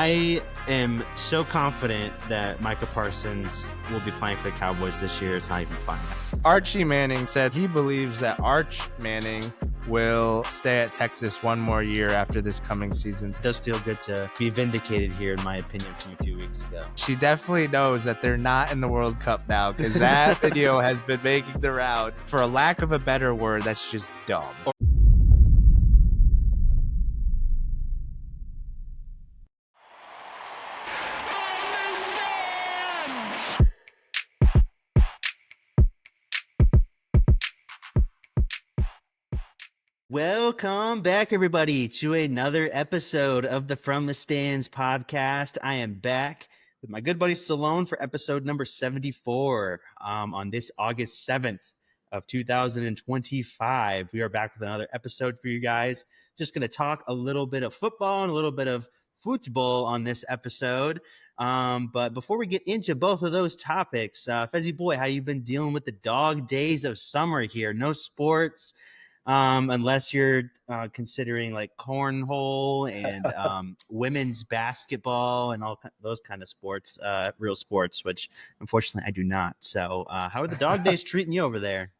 I am so confident that Micah Parsons will be playing for the Cowboys this year. It's not even fun. Archie Manning said he believes that Arch Manning will stay at Texas one more year after this coming season. It does feel good to be vindicated here, in my opinion, from a few weeks ago. She definitely knows that they're not in the World Cup now because that video has been making the rounds. For a lack of a better word, that's just dumb. Welcome back, everybody, to another episode of the From the Stands podcast. I am back with my good buddy Stallone for episode number 74 on this August 7th of 2025. We are back with another episode for you guys. Just going to talk a little bit of football and a little bit of football on this episode. But before we get into both of those topics, Fezzy boy, how you been dealing with the dog days of summer here? No sports. Unless you're considering like cornhole and women's basketball and all those kind of sports, real sports, which unfortunately I do not. So how are the dog days treating you over there?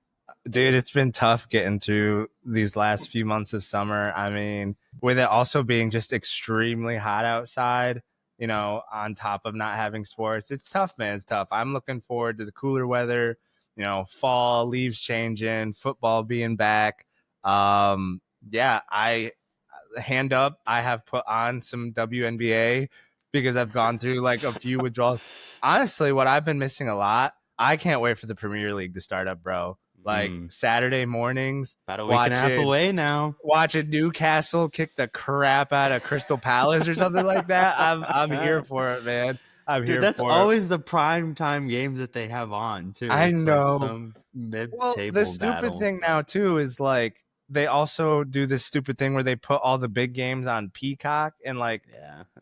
Dude, it's been tough getting through these last few months of summer. I mean, with it also being just extremely hot outside, you know, on top of not having sports, it's tough, man. It's tough. I'm looking forward to the cooler weather, you know, fall, leaves changing, football being back. I hand up, I have put on some WNBA because I've gone through like a few withdrawals. Honestly, what I've been missing a lot, I can't wait for the Premier League to start up, bro. Like Saturday mornings, about a week and a half away now. Watching Newcastle kick the crap out of Crystal Palace or something like that. I'm here for it, man. Dude, that's always the prime time games that they have on too. I know. Like some mid-table well, the stupid battle. thing now too is like they also do this stupid thing where they put all the big games on Peacock and like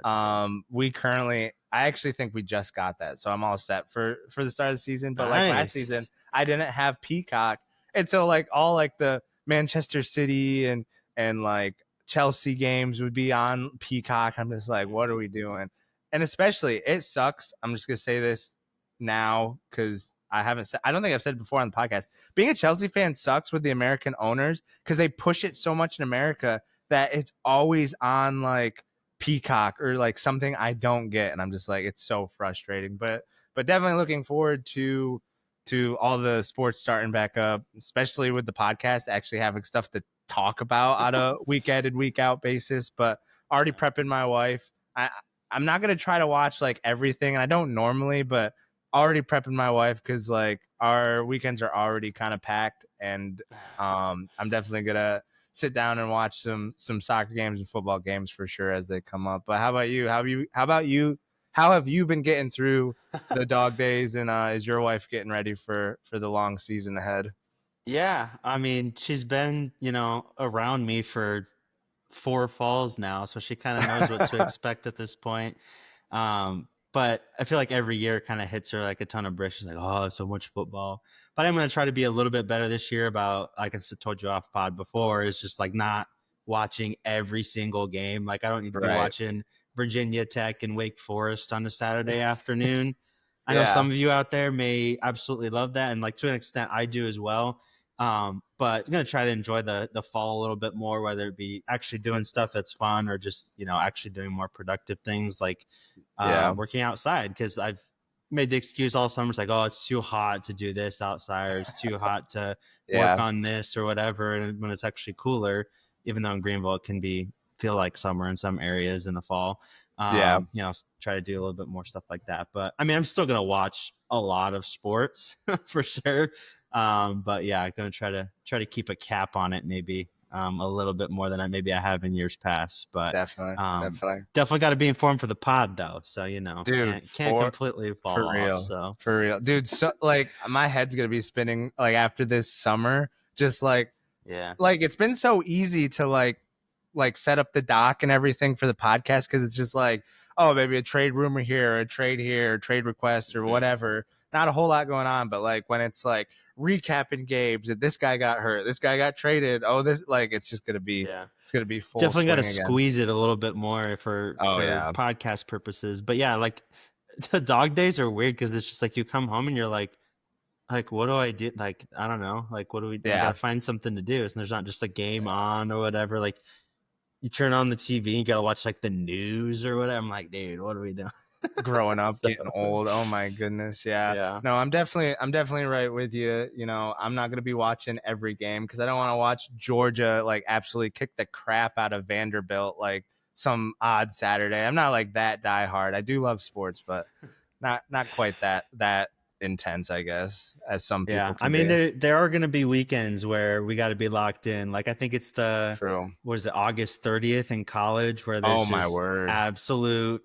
I actually think we just got that, so I'm all set for the start of the season. But like last season I didn't have Peacock, and so like all like the Manchester City and like Chelsea games would be on Peacock. I'm just like, what are we doing? And especially it sucks. I'm just gonna say this now because I don't think I've said it before on the podcast. Being a Chelsea fan sucks with the American owners because they push it so much in America that it's always on like Peacock or like something I don't get. And I'm just like, it's so frustrating, but definitely looking forward to all the sports starting back up, especially with the podcast, actually having stuff to talk about on a week in and week out basis, but already prepping my wife. I'm not going to try to watch like everything. And I don't normally, but already prepping my wife because like our weekends are already kind of packed, and I'm definitely gonna sit down and watch some soccer games and football games for sure as they come up. But how about you? How have you been getting through the dog days, and is your wife getting ready for the long season ahead? Yeah, I mean, she's been, around me for 4 falls now, so she kind of knows what to expect at this point. But I feel like every year kind of hits her like a ton of bricks. She's like, oh, so much football. But I'm going to try to be a little bit better this year about, like I told you off pod before, is just like not watching every single game. Like I don't need to be watching Virginia Tech and Wake Forest on a Saturday afternoon. I know some of you out there may absolutely love that. And like to an extent I do as well. But I'm going to try to enjoy the fall a little bit more, whether it be actually doing stuff that's fun or just, actually doing more productive things like working outside. Because I've made the excuse all summer. It's like, oh, it's too hot to do this outside, or it's too hot to work on this or whatever. And when it's actually cooler, even though in Greenville it can feel like summer in some areas in the fall. Try to do a little bit more stuff like that. But I mean, I'm still going to watch a lot of sports for sure. But yeah, I'm going to try to keep a cap on it, maybe a little bit more than I have in years past. But definitely got to be informed for the pod though. So, dude, can't completely fall for real. off. So for real, dude. So like my head's going to be spinning like after this summer, just like, like it's been so easy to like set up the doc and everything for the podcast. Cause it's just like, oh, maybe a trade rumor here, or a trade here, or trade request or whatever. Not a whole lot going on, but like when it's like recapping games, and this guy got hurt, this guy got traded. Oh, this like it's just gonna be full Definitely got to swing again. squeeze it a little bit more for podcast purposes. But yeah, like the dog days are weird because it's just like you come home and you're like what do I do? Like I don't know. Like what do we? Yeah. I gotta find something to do. And there's not just a game on or whatever. Like you turn on the TV, and you gotta watch like the news or whatever. I'm like, dude, what are we doing? Growing up, getting old. Oh my goodness, yeah. No, I'm definitely right with you. You know, I'm not gonna be watching every game because I don't want to watch Georgia like absolutely kick the crap out of Vanderbilt like some odd Saturday. I'm not like that diehard. I do love sports, but not quite that intense, I guess, as some people. I mean, there are going to be weekends where we got to be locked in. Like I think it's what is it, August 30th in college, where there's absolute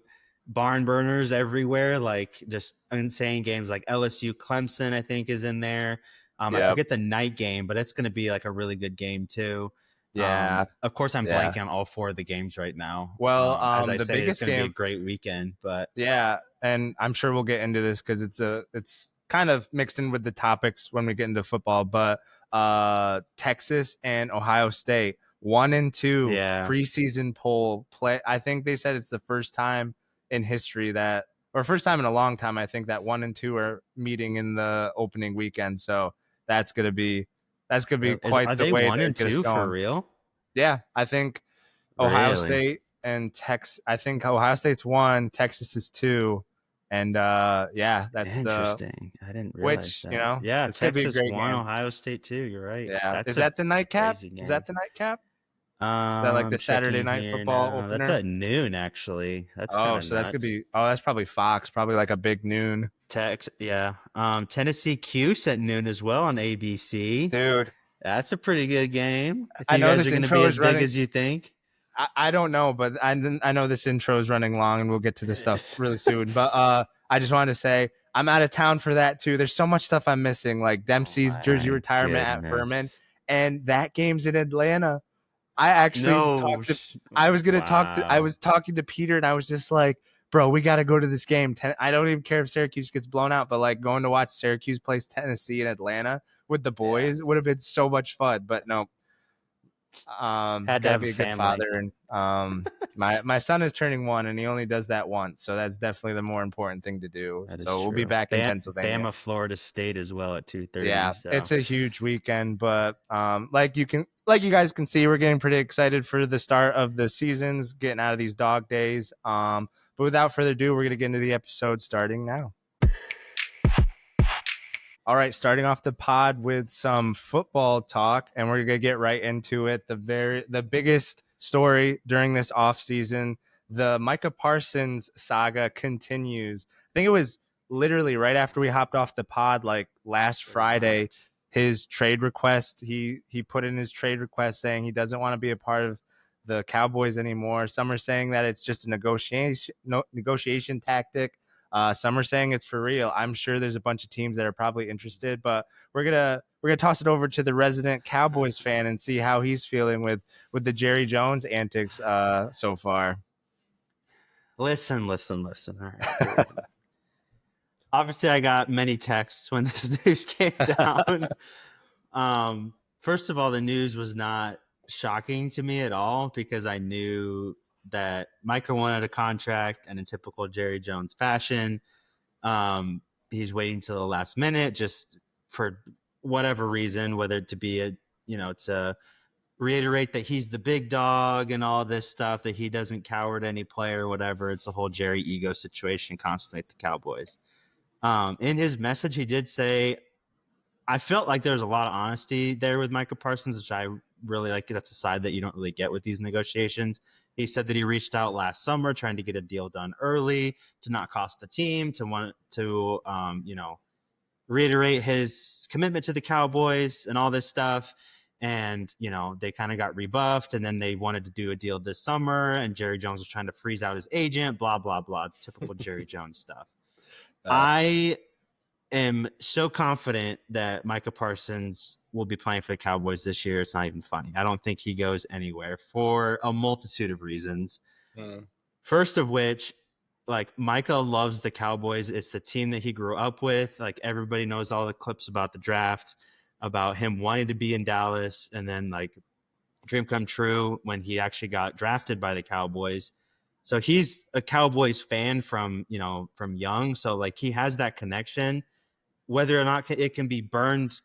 barn burners everywhere, like just insane games. Like LSU Clemson, I think, is in there. I forget the night game, but it's going to be like a really good game too. Yeah. Of course, I'm blanking on all four of the games right now. Well, as I say, it's going to be a great weekend. But yeah, and I'm sure we'll get into this because it's kind of mixed in with the topics when we get into football. But Texas and Ohio State 1 and 2 preseason poll play. I think they said it's the first time in history that, or first time in a long time, I think that 1 and 2 are meeting in the opening weekend. So that's gonna be quite are the they way 1 to and get us 2 going. for real? Yeah, I think Ohio State and I think Ohio State's 1, Texas is 2, and that's interesting. I didn't realize that. You know, yeah, it's Texas gonna be a great 1, game. Ohio State 2. You're right. Yeah, is that the nightcap? Is that the nightcap? That like the Saturday night football opener? That's at noon, actually. That's so nuts. That's gonna be. Oh, that's probably Fox. Probably like a big noon. Tennessee Cuse at noon as well on ABC. Dude, that's a pretty good game. If I you know guys this are going to intro be is as running, big as you think. I don't know, but I know this intro is running long, and we'll get to this stuff really soon. But I just wanted to say I'm out of town for that too. There's so much stuff I'm missing, like Dempsey's jersey retirement at Furman, and that game's in Atlanta. I actually I was talking to Peter, and I was just like, bro, we got to go to this game. I don't even care if Syracuse gets blown out, but like going to watch Syracuse play Tennessee in Atlanta with the boys would have been so much fun. But no, had to have be a good father, and my son is turning 1, and he only does that once, so that's definitely the more important thing to do. So we'll be back in Pennsylvania. Bama, Florida State as well at 2:30. Yeah, it's a huge weekend, but like you guys can see, we're getting pretty excited for the start of the seasons, getting out of these dog days. But without further ado, we're gonna get into the episode starting now. All right, starting off the pod with some football talk, and we're gonna get right into it. The biggest story during this offseason, the Micah Parsons saga continues. I think it was literally right after we hopped off the pod, like last Friday, his trade request. He put in his trade request saying he doesn't want to be a part of the Cowboys anymore. Some are saying that it's just a negotiation tactic. Some are saying it's for real. I'm sure there's a bunch of teams that are probably interested, but we're gonna toss it over to the resident Cowboys fan and see how he's feeling with the Jerry Jones antics so far. Listen. All right. Obviously, I got many texts when this news came down. First of all, the news was not shocking to me at all because I knew that Micah wanted a contract, and in typical Jerry Jones fashion, he's waiting till the last minute just for whatever reason, whether it to be to reiterate that he's the big dog and all this stuff, that he doesn't cower to any player or whatever. It's a whole Jerry ego situation constantly at the Cowboys. In his message, he did say, I felt like there was a lot of honesty there with Micah Parsons, which I really like. That's a side that you don't really get with these negotiations. He said that he reached out last summer trying to get a deal done early to not cost the team, to want to, reiterate his commitment to the Cowboys and all this stuff. And, they kind of got rebuffed, and then they wanted to do a deal this summer, and Jerry Jones was trying to freeze out his agent, blah, blah, blah, typical Jerry Jones stuff. I am so confident that Micah Parsons will be playing for the Cowboys this year. It's not even funny. I don't think he goes anywhere for a multitude of reasons. First of which, like Micah loves the Cowboys. It's the team that he grew up with. Like everybody knows all the clips about the draft, about him wanting to be in Dallas, and then like dream come true when he actually got drafted by the Cowboys. So he's a Cowboys fan from from young. So like he has that connection. Whether or not it can be burned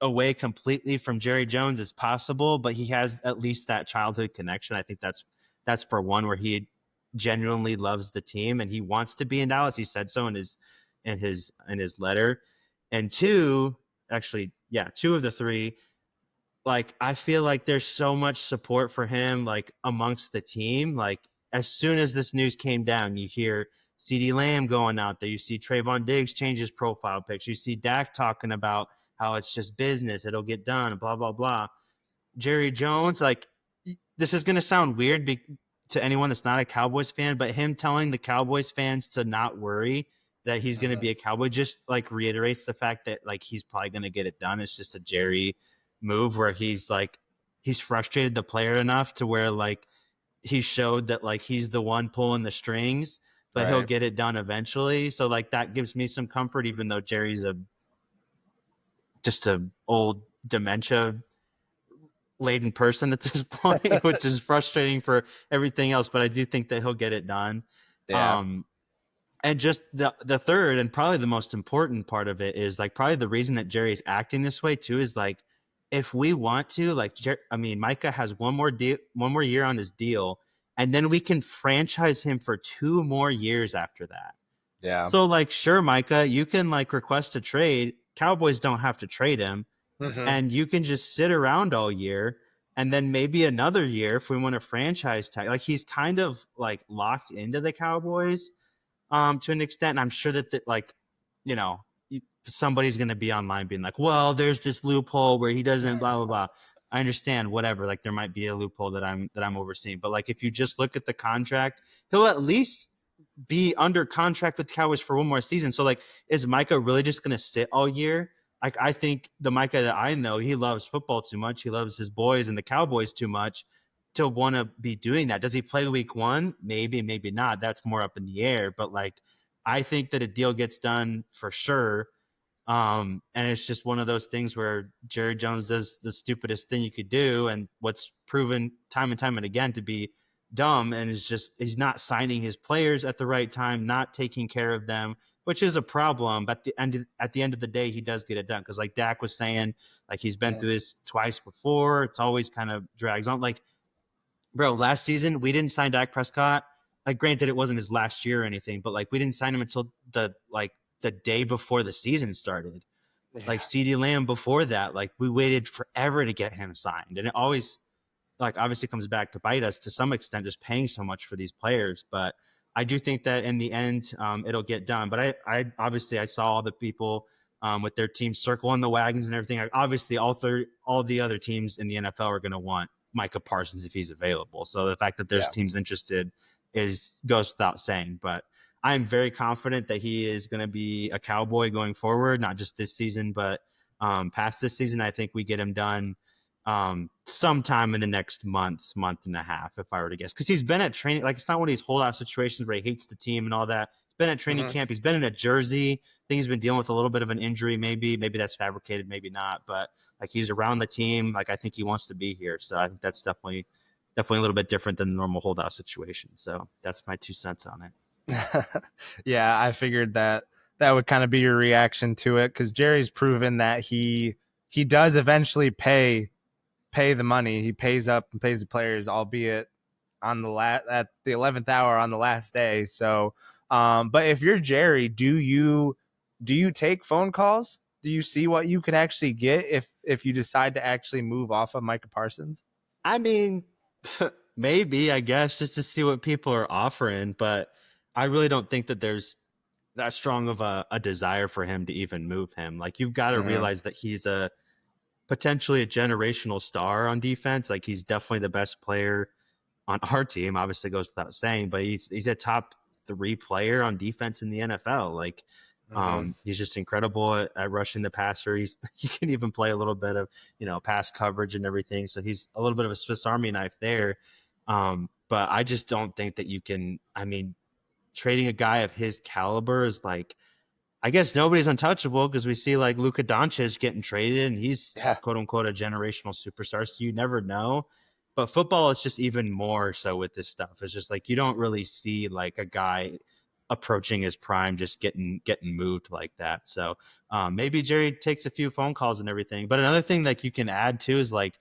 away completely from Jerry Jones is possible, but he has at least that childhood connection. I think that's for one where he genuinely loves the team and he wants to be in Dallas. He said so in his letter. And two, actually, yeah, two of the three, like I feel like there's so much support for him like amongst the team. Like as soon as this news came down, you hear CeeDee Lamb going out there. You see Trayvon Diggs change his profile picture. You see Dak talking about how it's just business. It'll get done, blah, blah, blah. Jerry Jones, like this is going to sound weird to anyone that's not a Cowboys fan, but him telling the Cowboys fans to not worry that he's going to be a Cowboy just like reiterates the fact that like he's probably going to get it done. It's just a Jerry move where he's frustrated the player enough to where like he showed that like he's the one pulling the strings, but he'll get it done eventually. So like that gives me some comfort, even though Jerry's just a old dementia laden person at this point, which is frustrating for everything else. But I do think that he'll get it done. Yeah. And just the third and probably the most important part of it is like probably the reason that Jerry's acting this way too is like if we want to like Micah has one more year on his deal, and then we can franchise him for 2 more years after that. Yeah. So like sure, Micah, you can like request a trade. Cowboys don't have to trade him. And you can just sit around all year and then maybe another year if we want a franchise tag. Like he's kind of like locked into the Cowboys to an extent. And I'm sure that like, somebody's going to be online being like, well, there's this loophole where he doesn't blah, blah, blah. I understand whatever. Like there might be a loophole that I'm overseeing. But like if you just look at the contract, he'll at least be under contract with the Cowboys for one more season. So like, is Micah really just going to sit all year? Like, I think the Micah that I know, he loves football too much. He loves his boys and the Cowboys too much to want to be doing that. Does he play week 1? Maybe, maybe not. That's more up in the air. But like, I think that a deal gets done for sure. And it's just one of those things where Jerry Jones does the stupidest thing you could do, and what's proven time and time and again to be dumb, and is just he's not signing his players at the right time, not taking care of them, which is a problem. But at the end of the day, he does get it done because, like Dak was saying, like he's been through this twice before. It's always kind of drags on. Like, bro, last season we didn't sign Dak Prescott. Like, granted, it wasn't his last year or anything, but like we didn't sign him until the day before the season started. Like CeeDee Lamb before that, like we waited forever to get him signed, and it always like obviously comes back to bite us to some extent, just paying so much for these players. But I do think that in the end, it'll get done. But I obviously I saw all the people with their teams circling the wagons and everything. Obviously, all the other teams in the NFL are going to want Micah Parsons if he's available. So the fact that there's teams interested goes without saying. But I'm very confident that he is going to be a Cowboy going forward, not just this season, but past this season. I think we get him done sometime in the next month and a half, if I were to guess, because he's been at training. Like it's not one of these holdout situations where he hates the team and all that. He's been at training camp. He's been in a jersey. I think he's been dealing with a little bit of an injury. Maybe that's fabricated, maybe not. But like he's around the team. Like I think he wants to be here. So I think that's definitely a little bit different than the normal holdout situation. So that's my 2 cents on it. Yeah, I figured that would kind of be your reaction to it because Jerry's proven that he does eventually pay the money. He pays up and pays the players, albeit on at the 11th hour on the last day. So, but if you're Jerry, do you take phone calls? Do you see what you can actually get if you decide to actually move off of Micah Parsons? I mean, maybe, I guess, just to see what people are offering. But I really don't think that there's that strong of a desire for him to even move him. Like, you've got to realize that he's potentially a generational star on defense. Like, he's definitely the best player on our team. Obviously, goes without saying, but he's a top 3 player on defense in the NFL. Like, he's just incredible at rushing the passer. He can even play a little bit of pass coverage and everything. So he's a little bit of a Swiss Army knife there. But I just don't think that you can. I mean, trading a guy of his caliber is like, I guess nobody's untouchable because we see like Luka Doncic getting traded and he's Yeah. quote unquote a generational superstar. So you never know. But football, it's just even more so with this stuff. It's just like you don't really see like a guy approaching his prime just getting moved like that. So maybe Jerry takes a few phone calls and everything. But another thing that you can add too is like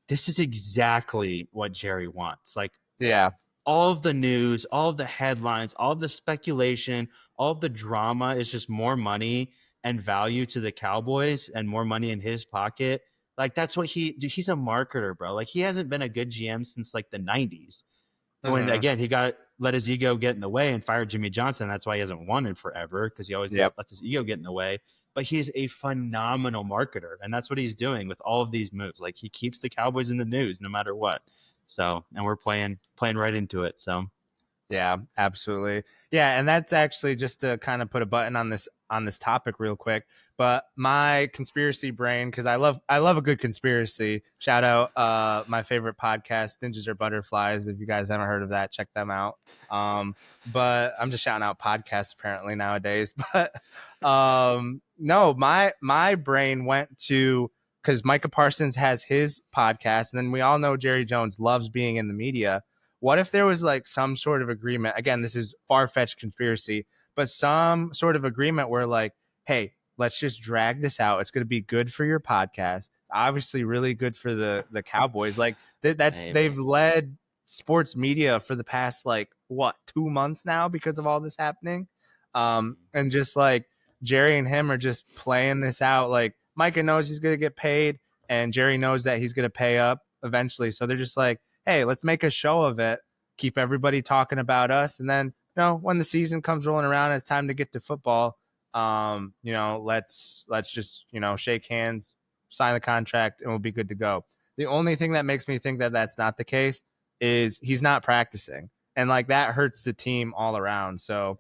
this is exactly what Jerry wants. Like Yeah. all of the news, all of the headlines, all of the speculation, all of the drama is just more money and value to the Cowboys and more money in his pocket. Like that's what he's a marketer, bro. Like he hasn't been a good GM since like the 90s. When Mm-hmm. again, he let his ego get in the way and fired Jimmy Johnson. That's why he hasn't won in forever because he always just Yep. lets his ego get in the way. But he's a phenomenal marketer, and that's what he's doing with all of these moves. Like he keeps the Cowboys in the news no matter what. So, and we're playing right into it. So, Yeah, absolutely. Yeah, and that's actually just to kind of put a button on this topic real quick. But my conspiracy brain, because I love a good conspiracy. Shout out my favorite podcast, Ninjas or Butterflies. If you guys haven't heard of that, check them out. But I'm just shouting out podcasts apparently nowadays. But no, my brain went to because Micah Parsons has his podcast, and then we all know Jerry Jones loves being in the media. What if there was like some sort of agreement? Again, this is far-fetched conspiracy, but some sort of agreement where like, hey, let's just drag this out. It's going to be good for your podcast. Obviously, really good for the Cowboys. Like they've led sports media for the past like what 2 months now because of all this happening, and just like Jerry and him are just playing this out. Like Micah knows he's going to get paid, and Jerry knows that he's going to pay up eventually. So they're just like, hey, let's make a show of it, keep everybody talking about us, and then when the season comes rolling around, it's time to get to football. Let's just shake hands, sign the contract, and we'll be good to go. The only thing that makes me think that that's not the case is he's not practicing, and like that hurts the team all around. So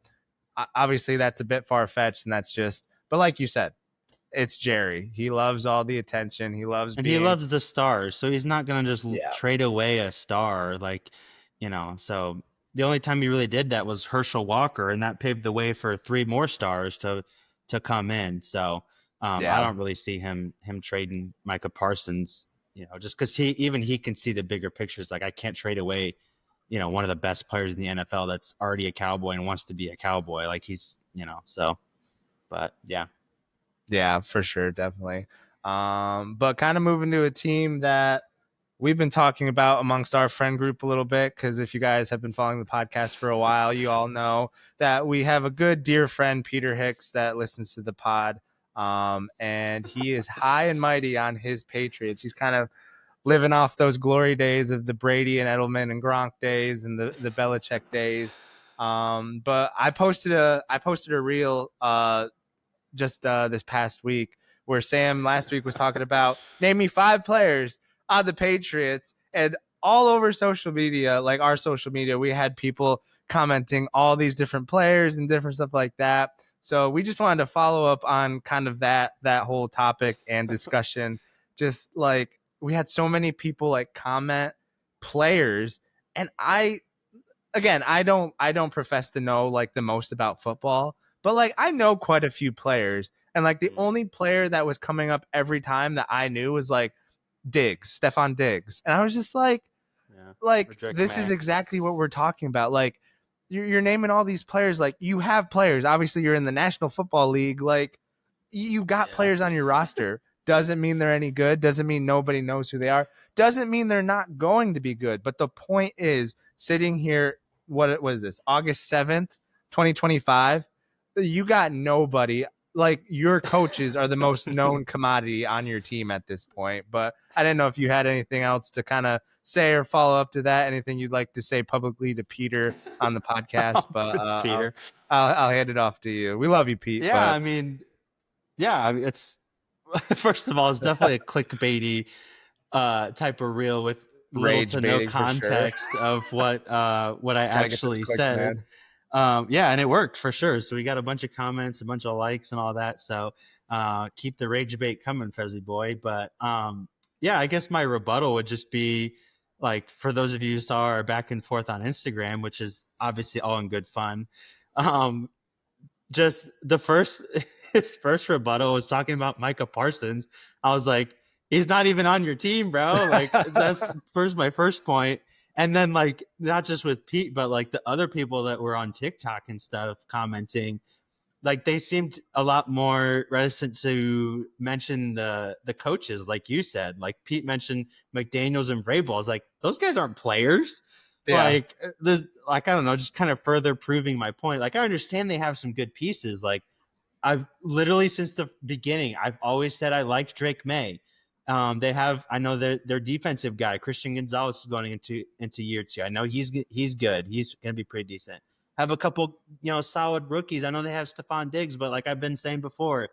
obviously that's a bit far fetched, and that's just. But like you said, it's Jerry. He loves all the attention. He loves and he being. loves the stars, so he's not gonna just Yeah. trade away a star, like So the only time he really did that was Herschel Walker, and that paved the way for 3 more stars to come in. So I Yeah. don't really see him trading Micah Parsons, just because he can see the bigger pictures. Like I can't trade away, one of the best players in the NFL that's already a Cowboy and wants to be a Cowboy. Like he's, so. But yeah. Yeah, for sure, definitely. But kind of moving to a team that we've been talking about amongst our friend group a little bit, because if you guys have been following the podcast for a while, you all know that we have a good dear friend, Peter Hicks, that listens to the pod. And he is high and mighty on his Patriots. He's kind of living off those glory days of the Brady and Edelman and Gronk days and the Belichick days. But I posted a reel just this past week where Sam last week was talking about name me 5 players on the Patriots, and all over social media, like our social media, we had people commenting all these different players and different stuff like that. So we just wanted to follow up on kind of that whole topic and discussion. Just like we had so many people like comment players, and I don't profess to know like the most about football, but like I know quite a few players, and like the only player that was coming up every time that I knew was like Stefan Diggs, and I was just like, Yeah. this is exactly what we're talking about. Like you're naming all these players, like you have players. Obviously, you're in the National Football League, like you got players on your roster. Doesn't mean they're any good. Doesn't mean nobody knows who they are. Doesn't mean they're not going to be good. But the point is, sitting here, what was this? August 7th, 2025. You got nobody. Like your coaches are the most known commodity on your team at this point. But I didn't know if you had anything else to kind of say or follow up to that. Anything you'd like to say publicly to Peter on the podcast. But Peter. I'll hand it off to you. We love you, Pete. Yeah, But I mean, it's first of all, it's definitely a clickbaity type of reel with little rage to no baiting for sure. context of what I Gotta get those actually clicks, said. man. Yeah, and it worked for sure. So we got a bunch of comments, a bunch of likes, and all that. So keep the rage bait coming, Fezzy boy. But yeah, I guess my rebuttal would just be like for those of you who saw our back and forth on Instagram, which is obviously all in good fun. Um, just the first his first rebuttal was talking about Micah Parsons. I was like, he's not even on your team, bro. Like that's my first point. And then like not just with Pete, but like the other people that were on TikTok and stuff commenting, like they seemed a lot more reticent to mention the coaches, like you said. Like Pete mentioned McDaniels and Vrabel. I was like, those guys aren't players. Yeah. Like this, like I don't know, just kind of further proving my point. Like I understand they have some good pieces. Like I've literally since the beginning, I've always said I liked Drake May. They have, I know their defensive guy Christian Gonzalez is going into year 2. I know he's good. He's going to be pretty decent. Have a couple, solid rookies. I know they have Stephon Diggs, but like I've been saying before,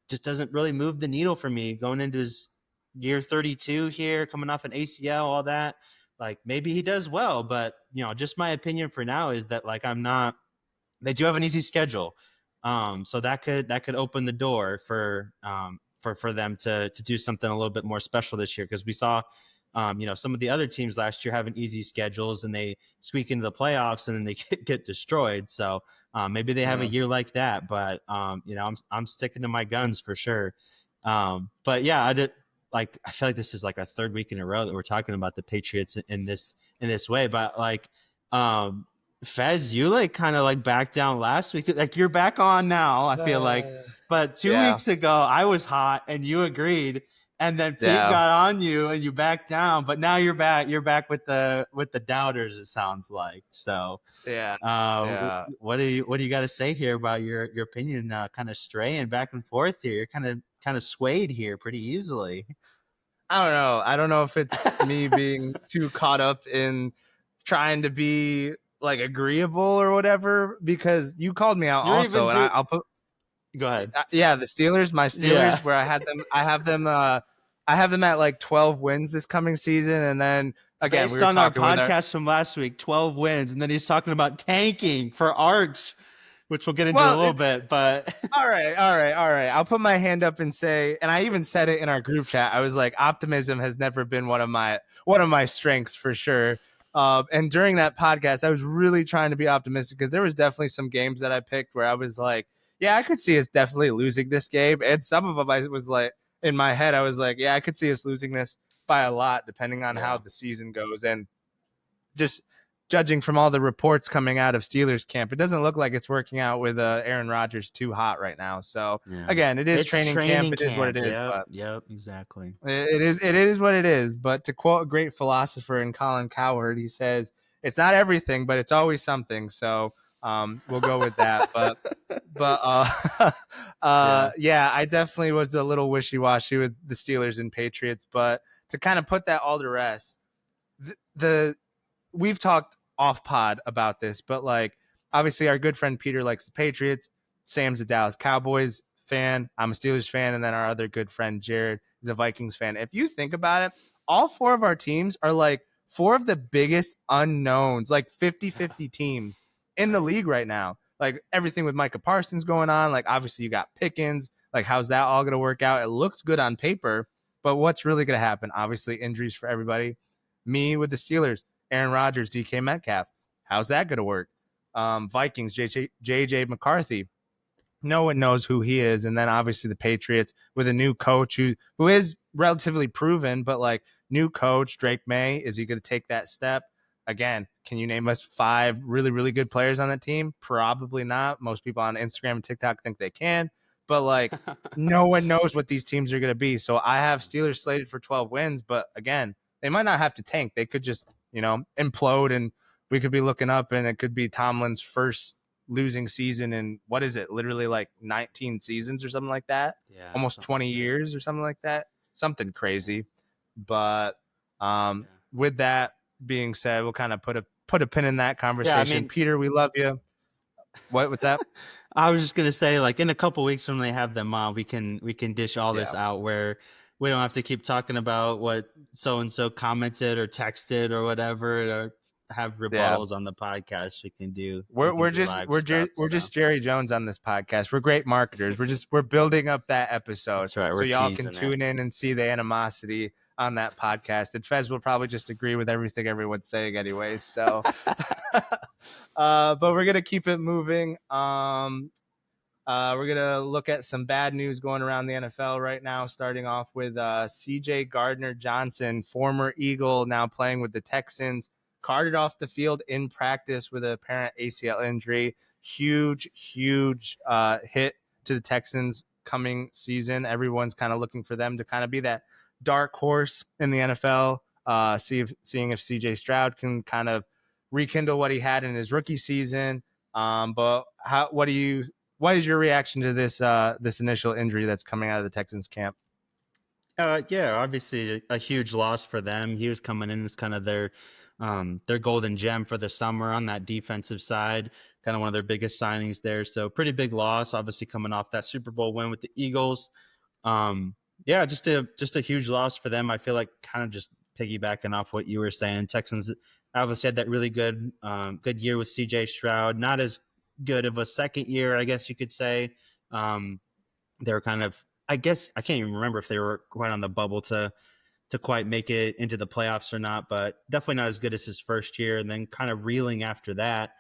just doesn't really move the needle for me going into his year 32 here, coming off an ACL, all that. Like maybe he does well, but just my opinion for now is that like I'm not. They do have an easy schedule, so that could open the door for them to do something a little bit more special this year, because we saw some of the other teams last year having easy schedules and they squeak into the playoffs and then they get destroyed. So maybe they have a year like that, but I'm sticking to my guns for sure. But yeah, I feel like this is like our third week in a row that we're talking about the Patriots in this way, but like Fez, you like kind of like backed down last week. Like you're back on now, I feel like. But 2 weeks ago, I was hot and you agreed, and then Pete got on you and you backed down. But now you're back. You're back with the doubters. It sounds like. So what do you got to say here about your opinion? Kind of straying back and forth here. You're kind of swayed here pretty easily. I don't know if it's me being too caught up in trying to be like agreeable or whatever, because you called me out also, and I'll put. Go ahead. The Steelers, my Steelers, where I have them at like 12 wins this coming season, and then again, based on our podcast from last week, 12 wins, and then he's talking about tanking for Arch, which we'll get into a little bit. But all right. I'll put my hand up and say, and I even said it in our group chat. I was like, optimism has never been one of my strengths for sure. And during that podcast, I was really trying to be optimistic because there was definitely some games that I picked where I was like, yeah, I could see us definitely losing this game. And some of them I was like, in my head, I was like, yeah, I could see us losing this by a lot, depending on how the season goes. And just judging from all the reports coming out of Steelers camp, it doesn't look like it's working out with Aaron Rodgers too hot right now. So again, it's training camp. It is what it is. Yep, exactly. It is what it is. But to quote a great philosopher in Colin Cowherd, he says, "It's not everything, but it's always something." So we'll go with that. But I definitely was a little wishy-washy with the Steelers and Patriots. But to kind of put that all to rest, we've talked off pod about this, but like obviously our good friend Peter likes the Patriots. Sam's a Dallas Cowboys fan. I'm a Steelers fan. And then our other good friend Jared is a Vikings fan. If you think about it, all four of our teams are like four of the biggest unknowns, like 50-50 teams in the league right now. Like everything with Micah Parsons going on. Like obviously you got Pickens. Like how's that all going to work out? It looks good on paper, but what's really going to happen? Obviously injuries for everybody. Me with the Steelers. Aaron Rodgers, DK Metcalf. How's that going to work? Vikings, JJ McCarthy. No one knows who he is. And then obviously the Patriots with a new coach who is relatively proven, but like new coach, Drake May. Is he going to take that step? Again, can you name us 5 really, really good players on that team? Probably not. Most people on Instagram and TikTok think they can. But like no one knows what these teams are going to be. So I have Steelers slated for 12 wins. But again, they might not have to tank. They could just implode, and we could be looking up and it could be Tomlin's first losing season in, what is it, literally like 19 seasons or something like that. Almost 20 years or something like that. Something crazy. But with that being said, we'll kind of put a pin in that conversation. Peter, we love you. What's that? I was just gonna say, like in a couple weeks when they have them on, we can dish all this out where we don't have to keep talking about what so and so commented or texted or whatever. have rebuttals on the podcast, we can do live stuff. We're just Jerry Jones on this podcast. We're great marketers. We're building up that episode. That's right. So y'all can tune in and see the animosity on that podcast. And Fez will probably just agree with everything everyone's saying anyways. So but we're gonna keep it moving. We're going to look at some bad news going around the NFL right now, starting off with C.J. Gardner-Johnson, former Eagle, now playing with the Texans, carted off the field in practice with an apparent ACL injury. Huge hit to the Texans coming season. Everyone's kind of looking for them to kind of be that dark horse in the NFL, seeing if C.J. Stroud can kind of rekindle what he had in his rookie season. But what is your reaction to this initial injury that's coming out of the Texans camp? Yeah, obviously a huge loss for them. He was coming in as kind of their golden gem for the summer on that defensive side, kind of one of their biggest signings there. So pretty big loss, obviously coming off that Super Bowl win with the Eagles. Yeah, just a huge loss for them. I feel like kind of just piggybacking off what you were saying. Texans obviously had that really good year with CJ Stroud. Not as good of a second year, I guess you could say. They were kind of, I guess, I can't even remember if they were quite on the bubble to quite make it into the playoffs or not, but definitely not as good as his first year, and then kind of reeling after that.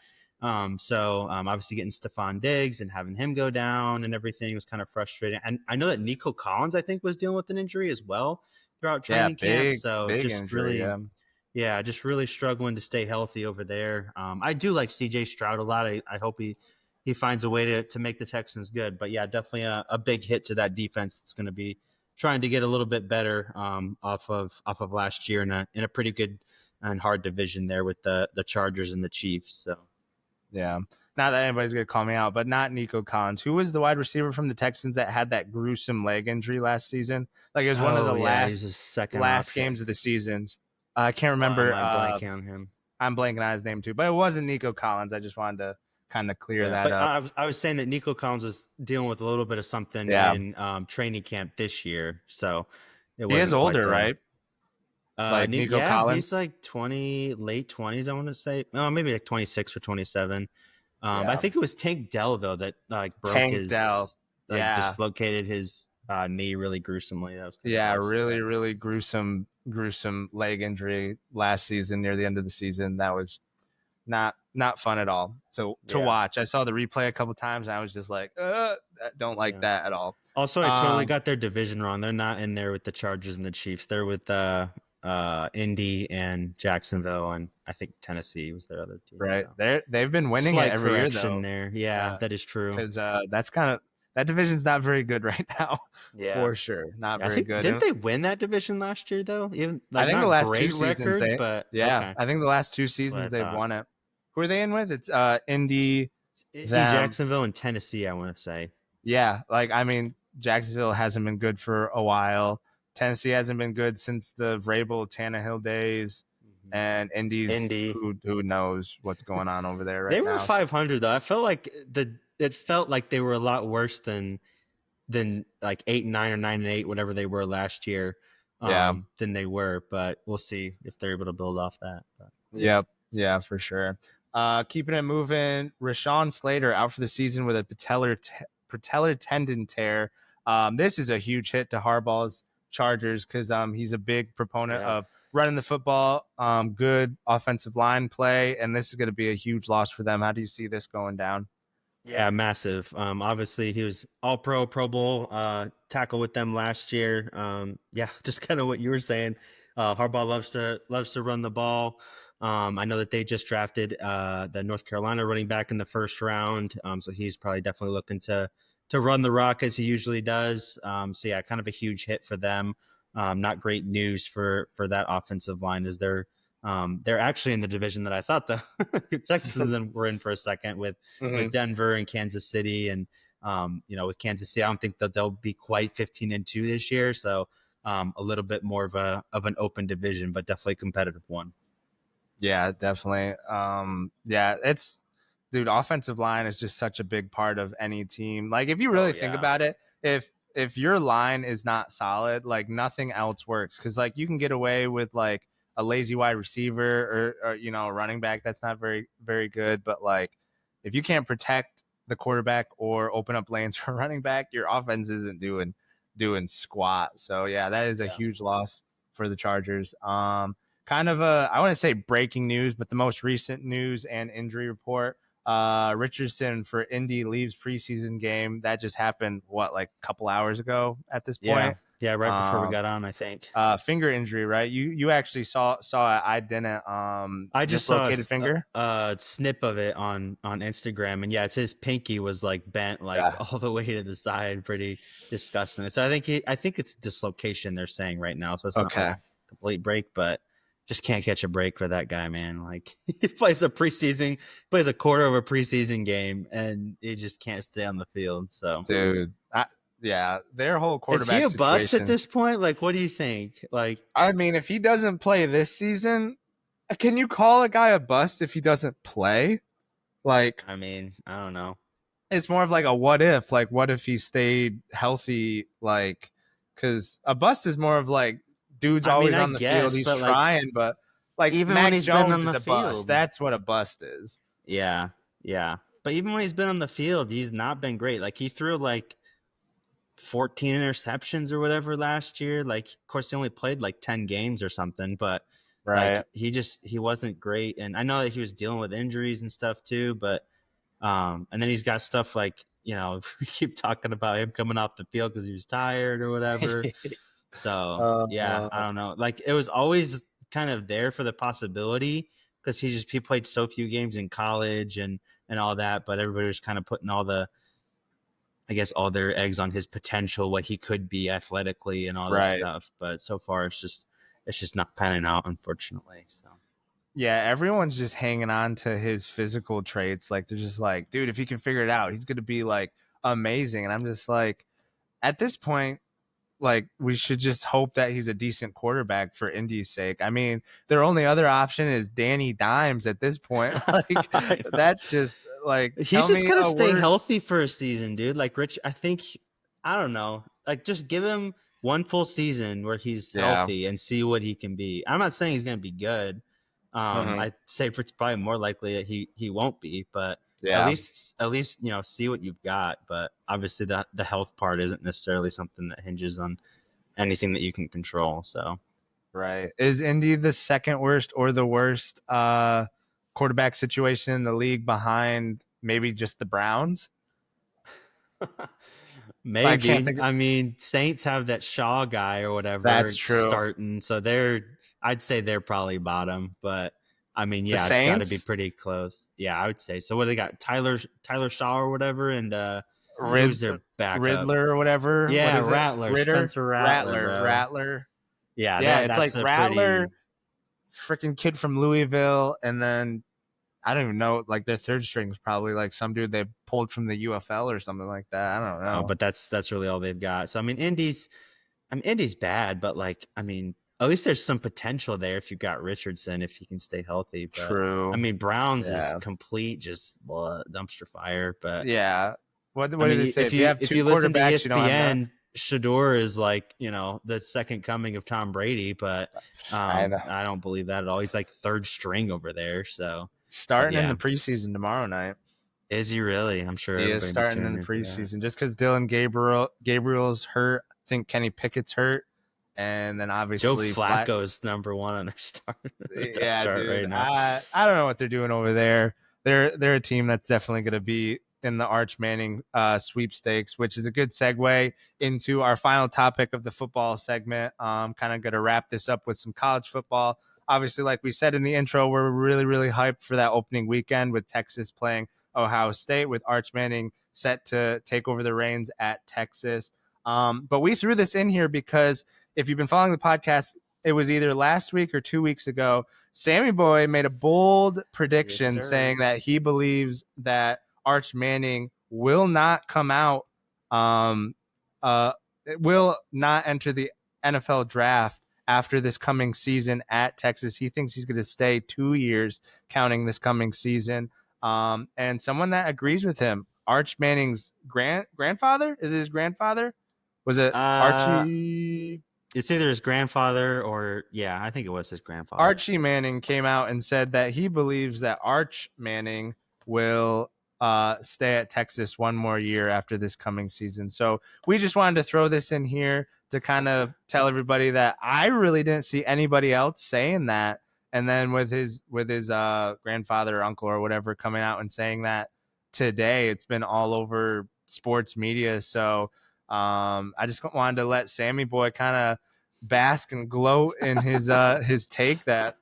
So obviously getting Stephon Diggs and having him go down and everything was kind of frustrating. And I know that Nico Collins, I think, was dealing with an injury as well throughout training camp. So big just injury, really, just really struggling to stay healthy over there. I do like CJ Stroud a lot. I hope he finds a way to make the Texans good. But yeah, definitely a big hit to that defense. That's going to be trying to get a little bit better off of last year in a pretty good and hard division there with the Chargers and the Chiefs. So yeah, not that anybody's gonna call me out, but not Nico Collins, who was the wide receiver from the Texans that had that gruesome leg injury last season. Like it was one of the last games of the seasons. I can't remember. I'm blanking on him. I'm blanking on his name too, but it wasn't Nico Collins. I just wanted to kind of clear that up. I was saying that Nico Collins was dealing with a little bit of something in training camp this year, so he is older, right? Like Nico Collins, he's like late 20s. I want to say, maybe like 26 or 27. I think it was Tank Dell though that like broke dislocated his knee really gruesomely. That was really gruesome leg injury last season near the end of the season. That was not fun at all to watch. I saw the replay a couple times and I was just like, don't like that at all. Also, I totally got their division wrong. They're not in there with the Chargers and the Chiefs. They're with Indy and Jacksonville, and I think Tennessee was their other team. Right, so. They've been winning it every year though. There, that is true. Because that's kind of that division's not very good right now. For sure, not very good. Didn't they win that division last year though? Even I think the last two seasons, I think the last two seasons they've won it. Who are they in with? It's Indy, Jacksonville, and Tennessee. I want to say. Yeah, like I mean, Jacksonville hasn't been good for a while. Tennessee hasn't been good since the Vrabel Tannehill days, and Indy. Who knows what's going on over there right now? They were 500 though. I felt like it felt like they were a lot worse than like 8-9 or 9-8, whatever they were last year. Than they were, but we'll see if they're able to build off that. But. Yep, yeah, for sure. Keeping it moving, Rashawn Slater out for the season with a patellar tendon tear. This is a huge hit to Harbaugh's Chargers because he's a big proponent of running the football, good offensive line play, and this is going to be a huge loss for them. How do you see this going down? Yeah, massive. Obviously, he was All-Pro, Pro Bowl tackle with them last year. Just kind of what you were saying. Harbaugh loves to run the ball. I know that they just drafted the North Carolina running back in the first round, so he's probably definitely looking to run the rock as he usually does. Kind of a huge hit for them. Not great news for that offensive line as they're actually in the division that I thought the Texans were in for a second with Denver and Kansas City. And, with Kansas City, I don't think that they'll be quite 15-2 this year. So a little bit more of an open division, but definitely a competitive one. Yeah, definitely. Dude, offensive line is just such a big part of any team. Like if you really think about it, if your line is not solid, like nothing else works. Cause like you can get away with like a lazy wide receiver or a running back that's not very, very good. But like, if you can't protect the quarterback or open up lanes for running back, your offense isn't doing squat. So yeah, that is a huge loss for the Chargers. Kind of I want to say breaking news, but the most recent news and injury report. Richardson for Indy leaves preseason game. That just happened, like a couple hours ago at this point? Yeah, right before we got on, I think. Finger injury, right? You actually saw it. I didn't. I just saw finger. A snip of it on Instagram, and yeah, it's his pinky was like bent all the way to the side, pretty disgusting. So I think it's dislocation they're saying right now. So it's not like a complete break, but just can't catch a break for that guy, man. Like he plays a quarter of a preseason game, and he just can't stay on the field. So, dude, their whole quarterback. Is he a bust at this point? Like, what do you think? Like, I mean, if he doesn't play this season, can you call a guy a bust if he doesn't play? Like, I mean, I don't know. It's more of like a what if. Like, what if he stayed healthy? Like, because a bust is more of like dude's always on the field. He's trying, but like even Mac when he's Jones been on is the a field, bust. That's what a bust is. Yeah. But even when he's been on the field, he's not been great. Like he threw like 14 interceptions or whatever last year. Like, of course, he only played like 10 games or something, but like he wasn't great. And I know that he was dealing with injuries and stuff too, but and then he's got stuff like, we keep talking about him coming off the field because he was tired or whatever. So yeah, I don't know. Like it was always kind of there for the possibility because he played so few games in college and all that, but everybody was kind of putting all their eggs on his potential, what he could be athletically and all this stuff. But so far it's just not panning out, unfortunately. So yeah, everyone's just hanging on to his physical traits. Like they're just like, dude, if he can figure it out, he's gonna be like amazing. And I'm just like, at this point, like we should just hope that he's a decent quarterback for Indy's sake. I mean, their only other option is Danny Dimes at this point. Like that's just like he's just gonna stay healthy for a season, dude. Like Rich, I don't know. Like just give him one full season where he's healthy and see what he can be. I'm not saying he's gonna be good. I'd say it's probably more likely that he won't be, but at least see what you've got. But obviously the health part isn't necessarily something that hinges on anything that you can control. So is Indy the second worst or the worst quarterback situation in the league behind maybe just the Browns? Maybe. I mean, Saints have that Shaw guy or whatever. That's true. Starting, so I'd say they're probably bottom, but I mean, yeah, it's got to be pretty close. Yeah, I would say so. What do they got? Tyler Shaw or whatever, and who's their backup? Riddler or whatever. Yeah, Rattler, Spencer Rattler. Yeah, it's like Rattler, freaking kid from Louisville, and then I don't even know. Like their third string is probably like some dude they pulled from the UFL or something like that. I don't know. But that's really all they've got. So I mean, Indy's bad, but like I mean, at least there's some potential there if you've got Richardson if he can stay healthy. But, true. I mean, Browns is complete just dumpster fire. But yeah, what did it say? If you listen to ESPN, Shador is like the second coming of Tom Brady, but I don't believe that at all. He's like third string over there. So starting in the preseason tomorrow night. Is he really? I'm sure he is starting in the preseason just because Dylan Gabriel's hurt. I think Kenny Pickett's hurt. And then obviously Joe Flacco's number one on their start. Chart dude. Right now. I don't know what they're doing over there. They're a team that's definitely going to be in the Arch Manning sweepstakes, which is a good segue into our final topic of the football segment. Kind of going to wrap this up with some college football. Obviously, like we said in the intro, we're really, really hyped for that opening weekend with Texas playing Ohio State, with Arch Manning set to take over the reins at Texas. But we threw this in here because if you've been following the podcast, it was either last week or 2 weeks ago, Sammy Boy made a bold prediction saying that he believes that Arch Manning will not come out, will not enter the NFL draft after this coming season at Texas. He thinks he's going to stay 2 years, counting this coming season. And someone that agrees with him, Arch Manning's grandfather? Is it his grandfather? Was it Archie? it's either his grandfather or I think it was his grandfather. Archie Manning came out and said that he believes that Arch Manning will stay at Texas one more year after this coming season. So we just wanted to throw this in here to kind of tell everybody that I really didn't see anybody else saying that. And then with his grandfather or uncle or whatever coming out and saying that today, it's been all over sports media. So I just wanted to let Sammy Boy kind of bask and gloat in his take that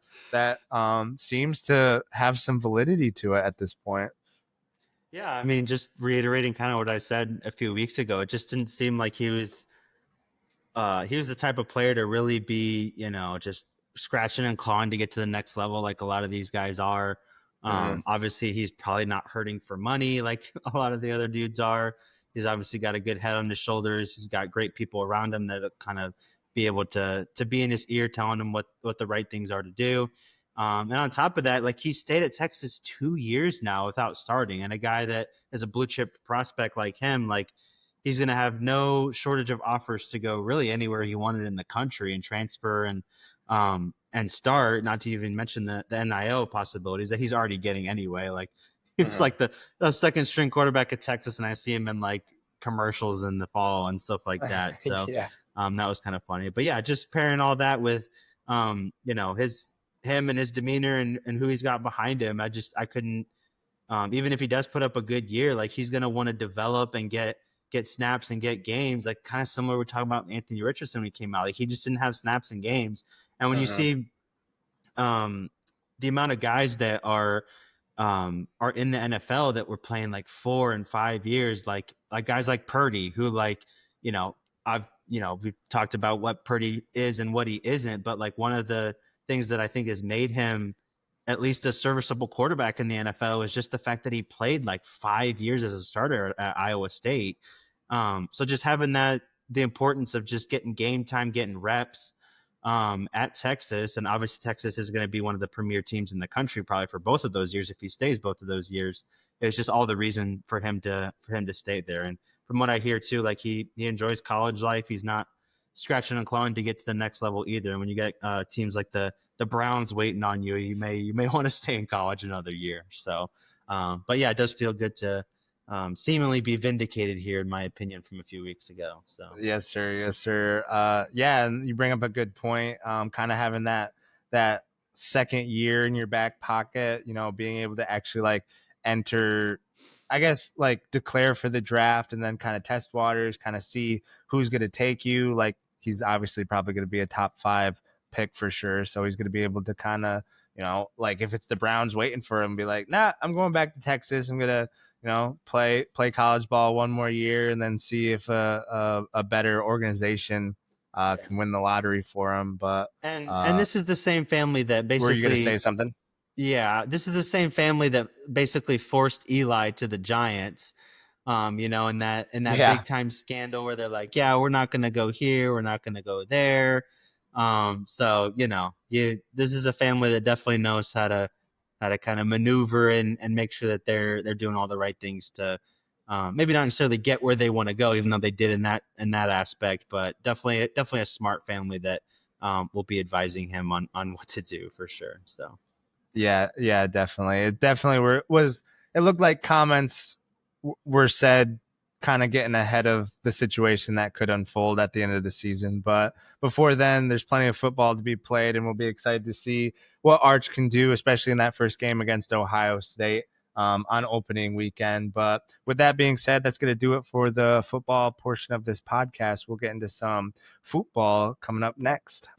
seems to have some validity to it at this point. Yeah, I mean, just reiterating kind of what I said a few weeks ago, it just didn't seem like he was the type of player to really be, just scratching and clawing to get to the next level like a lot of these guys are. Obviously, he's probably not hurting for money like a lot of the other dudes are. He's obviously got a good head on his shoulders. He's got great people around him that kind of be able to be in his ear telling him what the right things are to do. And on top of that, like he stayed at Texas 2 years now without starting. And a guy that is a blue chip prospect like him, like he's going to have no shortage of offers to go really anywhere he wanted in the country and transfer and start, not to even mention the NIL possibilities that he's already getting anyway. Like it's like the second string quarterback at Texas, and I see him in like commercials in the fall and stuff like that. So Yeah. that was kind of funny. But yeah, just pairing all that with him and his demeanor and who he's got behind him, I couldn't even if he does put up a good year, like he's gonna want to develop and get snaps and get games, like kind of similar we're talking about Anthony Richardson when he came out. Like he just didn't have snaps and games. And when you see the amount of guys that are in the NFL that were playing like 4 and 5 years, like guys like Purdy, who like, we've talked about what Purdy is and what he isn't, but like one of the things that I think has made him at least a serviceable quarterback in the NFL is just the fact that he played like 5 years as a starter at Iowa State. So just having the importance of just getting game time, getting reps at Texas, and obviously Texas is going to be one of the premier teams in the country probably for both of those years if he stays both of those years. It's just all the reason for him to stay there. And from what I hear too, like he enjoys college life. He's not scratching and clawing to get to the next level either. And when you get teams like the Browns waiting on you, you may want to stay in college another year. So, but yeah, it does feel good to seemingly be vindicated here, in my opinion, from a few weeks ago. So yes, sir. Yeah, and you bring up a good point. Kind of having that second year in your back pocket, being able to actually like enter, I guess, like declare for the draft and then kind of test waters, kind of see who's going to take you. Like he's obviously probably going to be a top 5 pick for sure. So he's going to be able to kind of, like if it's the Browns waiting for him, be like, nah, I'm going back to Texas. I'm going to, play college ball one more year and then see if a better organization can win the lottery for him. But and this is the same family that basically. Were you going to say something? Yeah, this is the same family that basically forced Eli to the Giants. In that big time scandal where they're like, yeah, we're not going to go here, we're not going to go there. So this is a family that definitely knows how to kind of maneuver and make sure that they're doing all the right things to maybe not necessarily get where they want to go, even though they did in that aspect, but definitely a smart family that will be advising him on what to do for sure. So. Yeah, definitely. It definitely it looked like comments were said kind of getting ahead of the situation that could unfold at the end of the season. But before then, there's plenty of football to be played, and we'll be excited to see what Arch can do, especially in that first game against Ohio State on opening weekend. But with that being said, that's going to do it for the football portion of this podcast. We'll get into some football coming up next.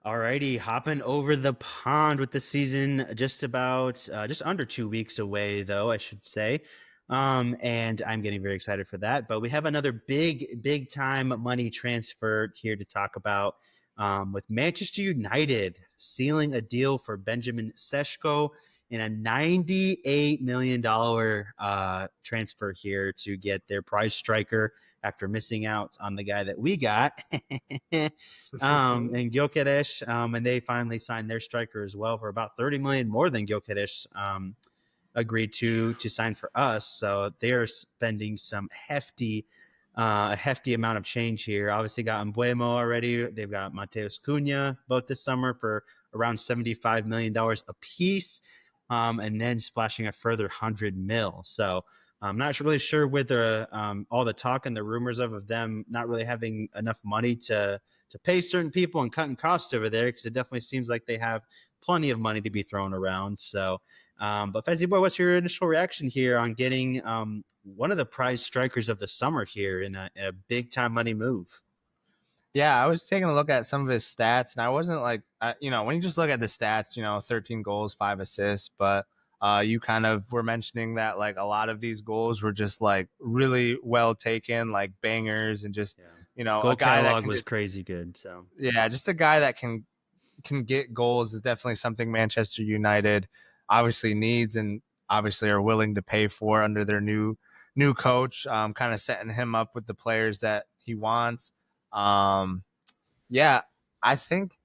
Alrighty, hopping over the pond with the season just under 2 weeks away, though, I should say. And I'm getting very excited for that. But we have another big time money transfer here to talk about with Manchester United sealing a deal for Benjamin Sesko in a $98 million transfer here to get their prize striker after missing out on the guy that we got and Gyökeres, and they finally signed their striker as well for about 30 million more than Gyökeres agreed to sign for us. So they're spending some hefty a hefty amount of change here. Obviously, got Mbuemo already. They've got Mateus Cunha both this summer for around $75 million a piece, and then splashing a further 100 mil. So I'm not really sure whether all the talk and the rumors of them not really having enough money to pay certain people and cutting costs over there, because it definitely seems like they have plenty of money to be thrown around. So, but Fezzy Boy, what's your initial reaction here on getting one of the prize strikers of the summer here in a big time money move? Yeah, I was taking a look at some of his stats, and I wasn't like, when you just look at the stats, 13 goals, 5 assists, but you kind of were mentioning that like a lot of these goals were just like really well taken, like bangers, and just, Yeah. a Goal guy that catalog can was just, crazy good. So yeah, just a guy that can get goals is definitely something Manchester United obviously needs and obviously are willing to pay for under their new coach, kind of setting him up with the players that he wants. Um, yeah, I think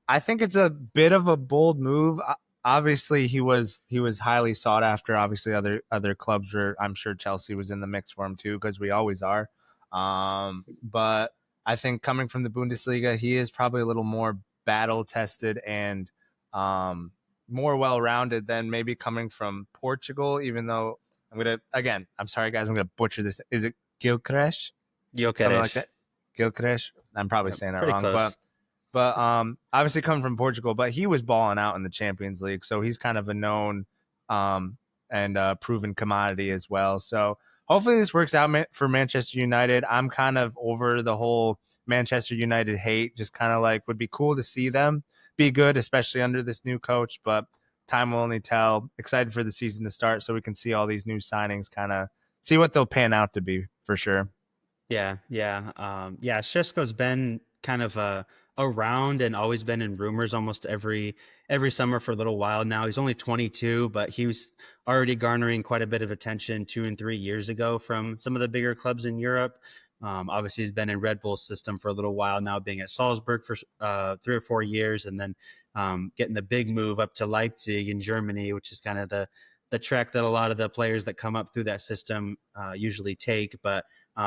I think it's a bit of a bold move. Obviously, he was highly sought after. Obviously, other clubs were. I'm sure Chelsea was in the mix for him too, because we always are. But I think coming from the Bundesliga, he is probably a little more battle tested and more well rounded than maybe coming from Portugal. Even though I'm sorry guys, I'm gonna butcher this. Is it Gilcresh? Something like Gyökeres. that. Gilcresh. I'm probably Yep, saying that pretty wrong, close. but obviously coming from Portugal, but he was balling out in the Champions League, so he's kind of a known um, and proven commodity as well. So hopefully this works out for Manchester United. I'm kind of over the whole Manchester United hate. Just kind of like would be cool to see them be good, especially under this new coach. But time will only tell. Excited for the season to start, so we can see all these new signings, kind of see what they'll pan out to be for sure. Yeah, yeah, yeah. Sheshko's been kind of around and always been in rumors almost every summer for a little while now. He's only 22, but he was already garnering quite a bit of attention 2 and 3 years ago from some of the bigger clubs in Europe. Obviously, he's been in Red Bull's system for a little while now, being at Salzburg for 3 or 4 years, and then getting the big move up to Leipzig in Germany, which is kind of the track that a lot of the players that come up through that system usually take. But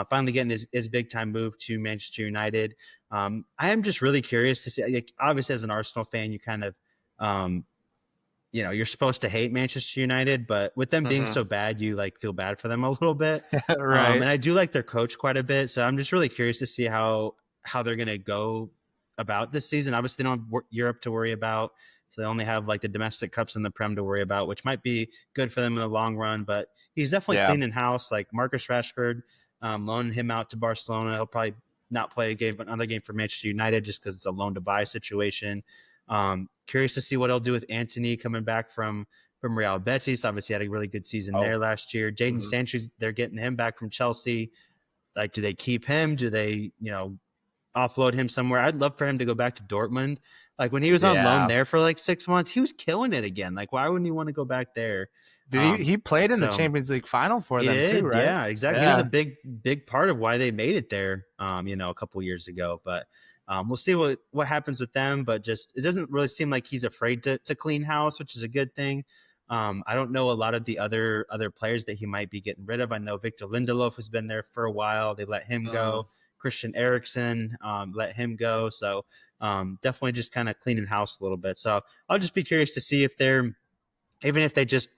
finally getting his big time move to Manchester United. I am just really curious to see. Like, obviously, as an Arsenal fan, you kind of, um, you're supposed to hate Manchester United, but with them being Mm-hmm. so bad, you like feel bad for them a little bit. Right. And I do like their coach quite a bit, so I'm just really curious to see how they're gonna go about this season. Obviously, they don't have Europe to worry about, so they only have like the domestic cups and the Prem to worry about, which might be good for them in the long run. But he's definitely Yeah. cleaning house. Like Marcus Rashford, loaning him out to Barcelona. He'll probably not play another game for Manchester United just because it's a loan to buy situation. Curious to see what he'll do with Anthony coming back from Real Betis. Obviously, had a really good season Oh. there last year. Jaden Mhm. Sancho, they're getting him back from Chelsea. Like, do they keep him? Do they, offload him somewhere? I'd love for him to go back to Dortmund. Like when he was on loan Yeah. there for like 6 months, he was killing it again. Like, why wouldn't he want to go back there? Did he played in the So Champions League final for he them too, did, right? yeah, exactly. He was a Yeah. big part of why they made it there, a couple years ago. But we'll see what happens with them. But just it doesn't really seem like he's afraid to clean house, which is a good thing. I don't know a lot of the other players that he might be getting rid of. I know Victor Lindelof has been there for a while. They let him Mhm. go. Christian Eriksen let him go. So definitely just kind of cleaning house a little bit. So I'll just be curious to see if they're even if they just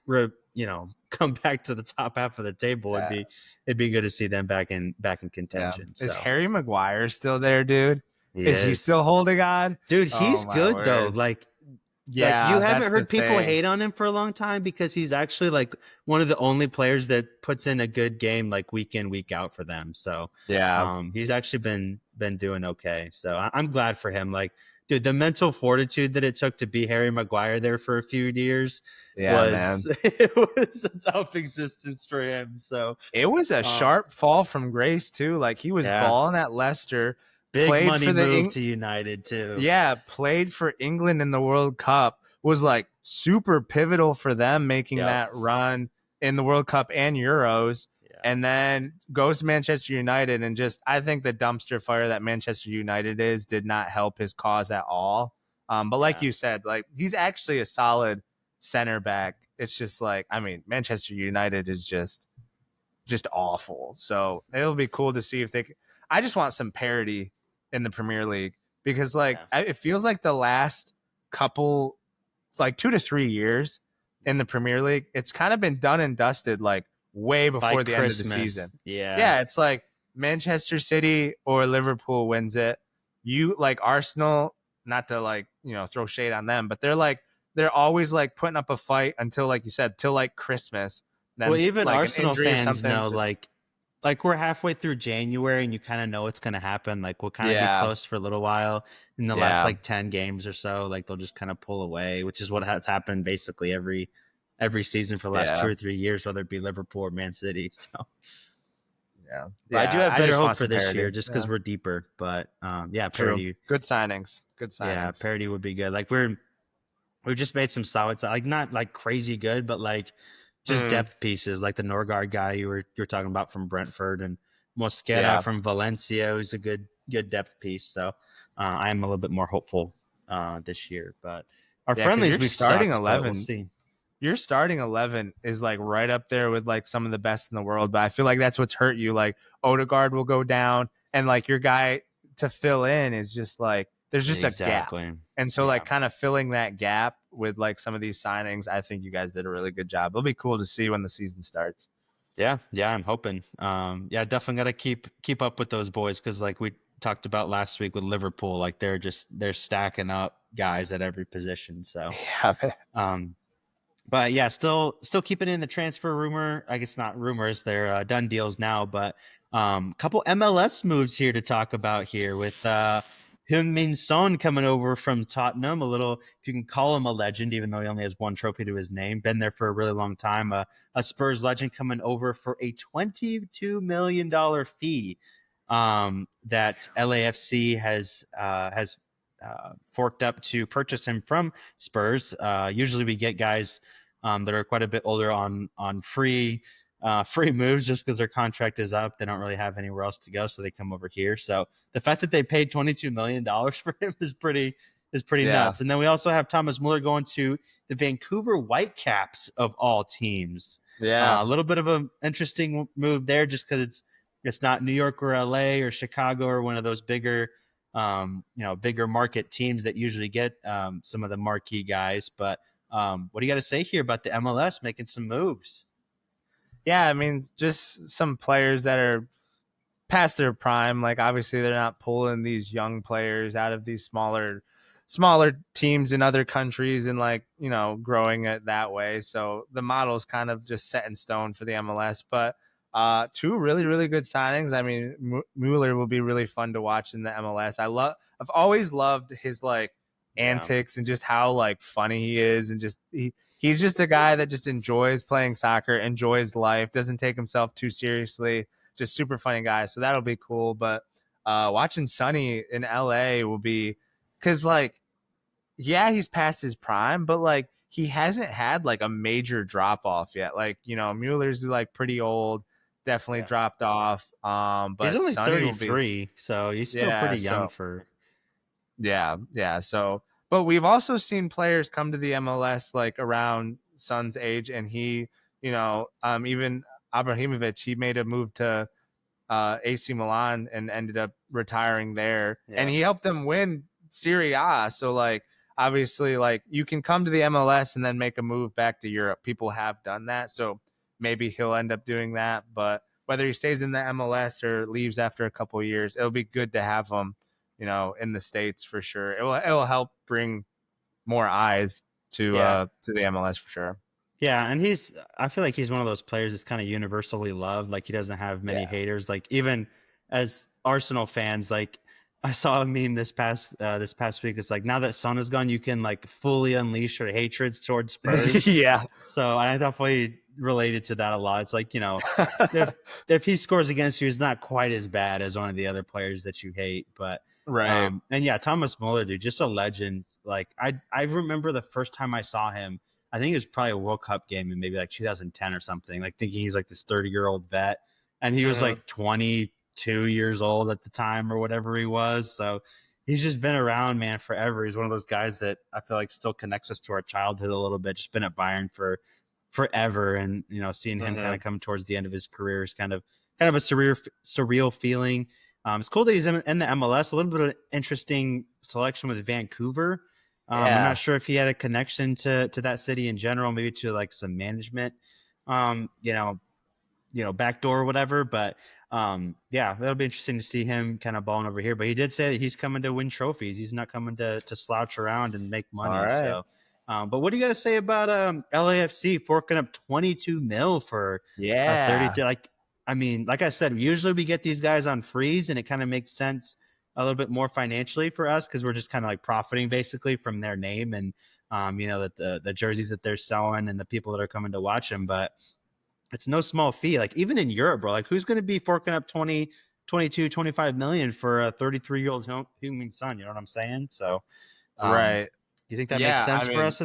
come back to the top half of the table, Yeah. it'd be good to see them back in Yeah. contention. Is So Harry Maguire still there, dude? he Is he is, still holding on? dude. Oh He's my good though. word. Like you Yeah, haven't that's the heard people thing. hate on him for a long time because he's actually like one of the only players that puts in a good game like week in week out for them. So Yeah. he's actually been doing okay. So I'm glad for him. Like, dude, the mental fortitude that it took to be Harry Maguire there for a few years Yeah, was man. it was a tough existence for him. So It was a um, sharp fall from grace too. Like he was yeah, balling at Leicester, big played money for the move to United too. played for England in the World Cup, was like super pivotal for them making Yep. that run in the World Cup and Euros. Yeah. And then goes to Manchester United and just, I think the dumpster fire that Manchester United is did not help his cause at all. But like Yeah. you said, like he's actually a solid center back. It's just like, I mean, Manchester United is just just awful. So it'll be cool to see if they. I just want some parity in the Premier League because like it feels like the last couple, like 2 to 3 years in the Premier League, it's kind of been done and dusted like way By before the end of the Christmas. season. Yeah. Yeah, it's like Manchester City or Liverpool wins it. You like Arsenal, not to like, throw shade on them, but they're always like putting up a fight until, like you said, till like Christmas. Well, Then even like an Arsenal injury or fans something. know, Just like we're halfway through January and you kind of know what's going to happen. Like we'll kind of be yeah, close for a little while in the last yeah, like 10 games or so. Like they'll just kind of pull away, which is what has happened basically every season for the last two yeah, or 3 years, whether it be Liverpool or Man City. So, yeah, but I do yeah. have I better just hope want for some this year parity. just because Yeah, we're deeper. But yeah, true. parity. Good signings. Good Yeah, signings. parity would be good. Like we've just made some solid, like not like crazy good, but like just Mm, depth pieces, like the Norgard guy you were talking about from Brentford, and Mosquera yeah, from Valencia, who's a good depth piece. So I am a little bit more hopeful this year. But our yeah. Because friendlies we've sucked, but we'll see. your starting 11 is like right up there with like some of the best in the world. But I feel like that's what's hurt you. Like Odegaard will go down, and like your guy to fill in is just like there's just a gap. Exactly. And so Yeah. like kind of filling that gap with like some of these signings, I think you guys did a really good job. It'll be cool to see when the season starts. Yeah, I'm hoping. Yeah, definitely got to keep up with those boys because, like we talked about last week with Liverpool, like they're stacking up guys at every position. So, Yeah, um, but yeah, still keeping in the transfer rumor. I guess not rumors; they're done deals now. But couple MLS moves here to talk about here with Heung-min Son coming over from Tottenham. A little, if you can call him a legend, even though he only has one trophy to his name. Been there for a really long time. A Spurs legend coming over for a $22 million fee that LAFC has forked up to purchase him from Spurs. Usually, we get guys that are quite a bit older on free moves just because their contract is up. They don't really have anywhere else to go, so they come over here. So the fact that they paid $22 million for him is pretty yeah, nuts. And then we also have Thomas Muller going to the Vancouver Whitecaps of all teams. yeah. A little bit of an interesting move there, just because it's not New York or LA or Chicago or one of those bigger market teams that usually get some of the marquee guys. But what do you got to say here about the MLS making some moves? Yeah, I mean, just some players that are past their prime. Like obviously they're not pulling these young players out of these smaller teams in other countries and like, growing it that way. So the model is kind of just set in stone for the MLS. But two really, really good signings. I mean, Mueller will be really fun to watch in the MLS. I've always loved his like Yeah. antics and just how like funny he is, and just he's just a guy that just enjoys playing soccer, enjoys life, doesn't take himself too seriously, just super funny guy. So that'll be cool. But watching Sonny in LA will be, because like, yeah, he's past his prime, but like he hasn't had like a major drop off yet. Like, Mueller's like pretty old, definitely Yeah. dropped off. He's But only Sonny will be, 33, so he's still yeah. pretty young So for. yeah, yeah. So, but we've also seen players come to the MLS like around Son's age, and even Abramovich, he made a move to AC Milan and ended up retiring there, and Yeah. he helped them win Serie A. So like obviously like you can come to the MLS and then make a move back to Europe. People have done that, so maybe he'll end up doing that. But whether he stays in the MLS or leaves after a couple of years, it'll be good to have him, in the States for sure. It will help bring more eyes Yeah. to the MLS for sure. Yeah, and I feel like he's one of those players that's kind of universally loved. Like he doesn't have many Yeah. haters. Like even as Arsenal fans, like I saw a meme this past week. It's like now that Son is gone, you can like fully unleash your hatred towards Spurs. Yeah. So I definitely related to that a lot. It's like, if if he scores against you, he's not quite as bad as one of the other players that you hate. But Right. and yeah, Thomas Muller, dude, just a legend. Like I remember the first time I saw him. I think it was probably a World Cup game in maybe like 2010 or something. Like thinking he's like this 30-year-old vet, and he was Mhm. like 22 years old at the time or whatever he was. So he's just been around, man, forever. He's one of those guys that I feel like still connects us to our childhood a little bit. Just been at Bayern for forever, and seeing him kind Mm-hmm. of come towards the end of his career is kind of a surreal feeling. It's cool that he's in the MLS. A little bit of an interesting selection with Vancouver. I'm not Yeah. sure if he had a connection to that city in general, maybe to like some management, um, you know, backdoor or whatever. But yeah, that'll be interesting to see him kind of balling over here. But he did say that he's coming to win trophies. He's not coming to slouch around and make All money. right. So, but what do you got to say about LAFC forking up 22 mil for a Yeah. 33? Like, I mean, like I said, usually we get these guys on freeze, and it kind of makes sense a little bit more financially for us because we're just kind of like profiting basically from their name and that the jerseys that they're selling and the people that are coming to watch them. But it's no small fee. Like even in Europe, bro, like who's going to be forking up 20, 22, 25 million for a 33-year-old human son? You know what I'm saying? So, do Right. you think that makes Yeah. I sense for mean, us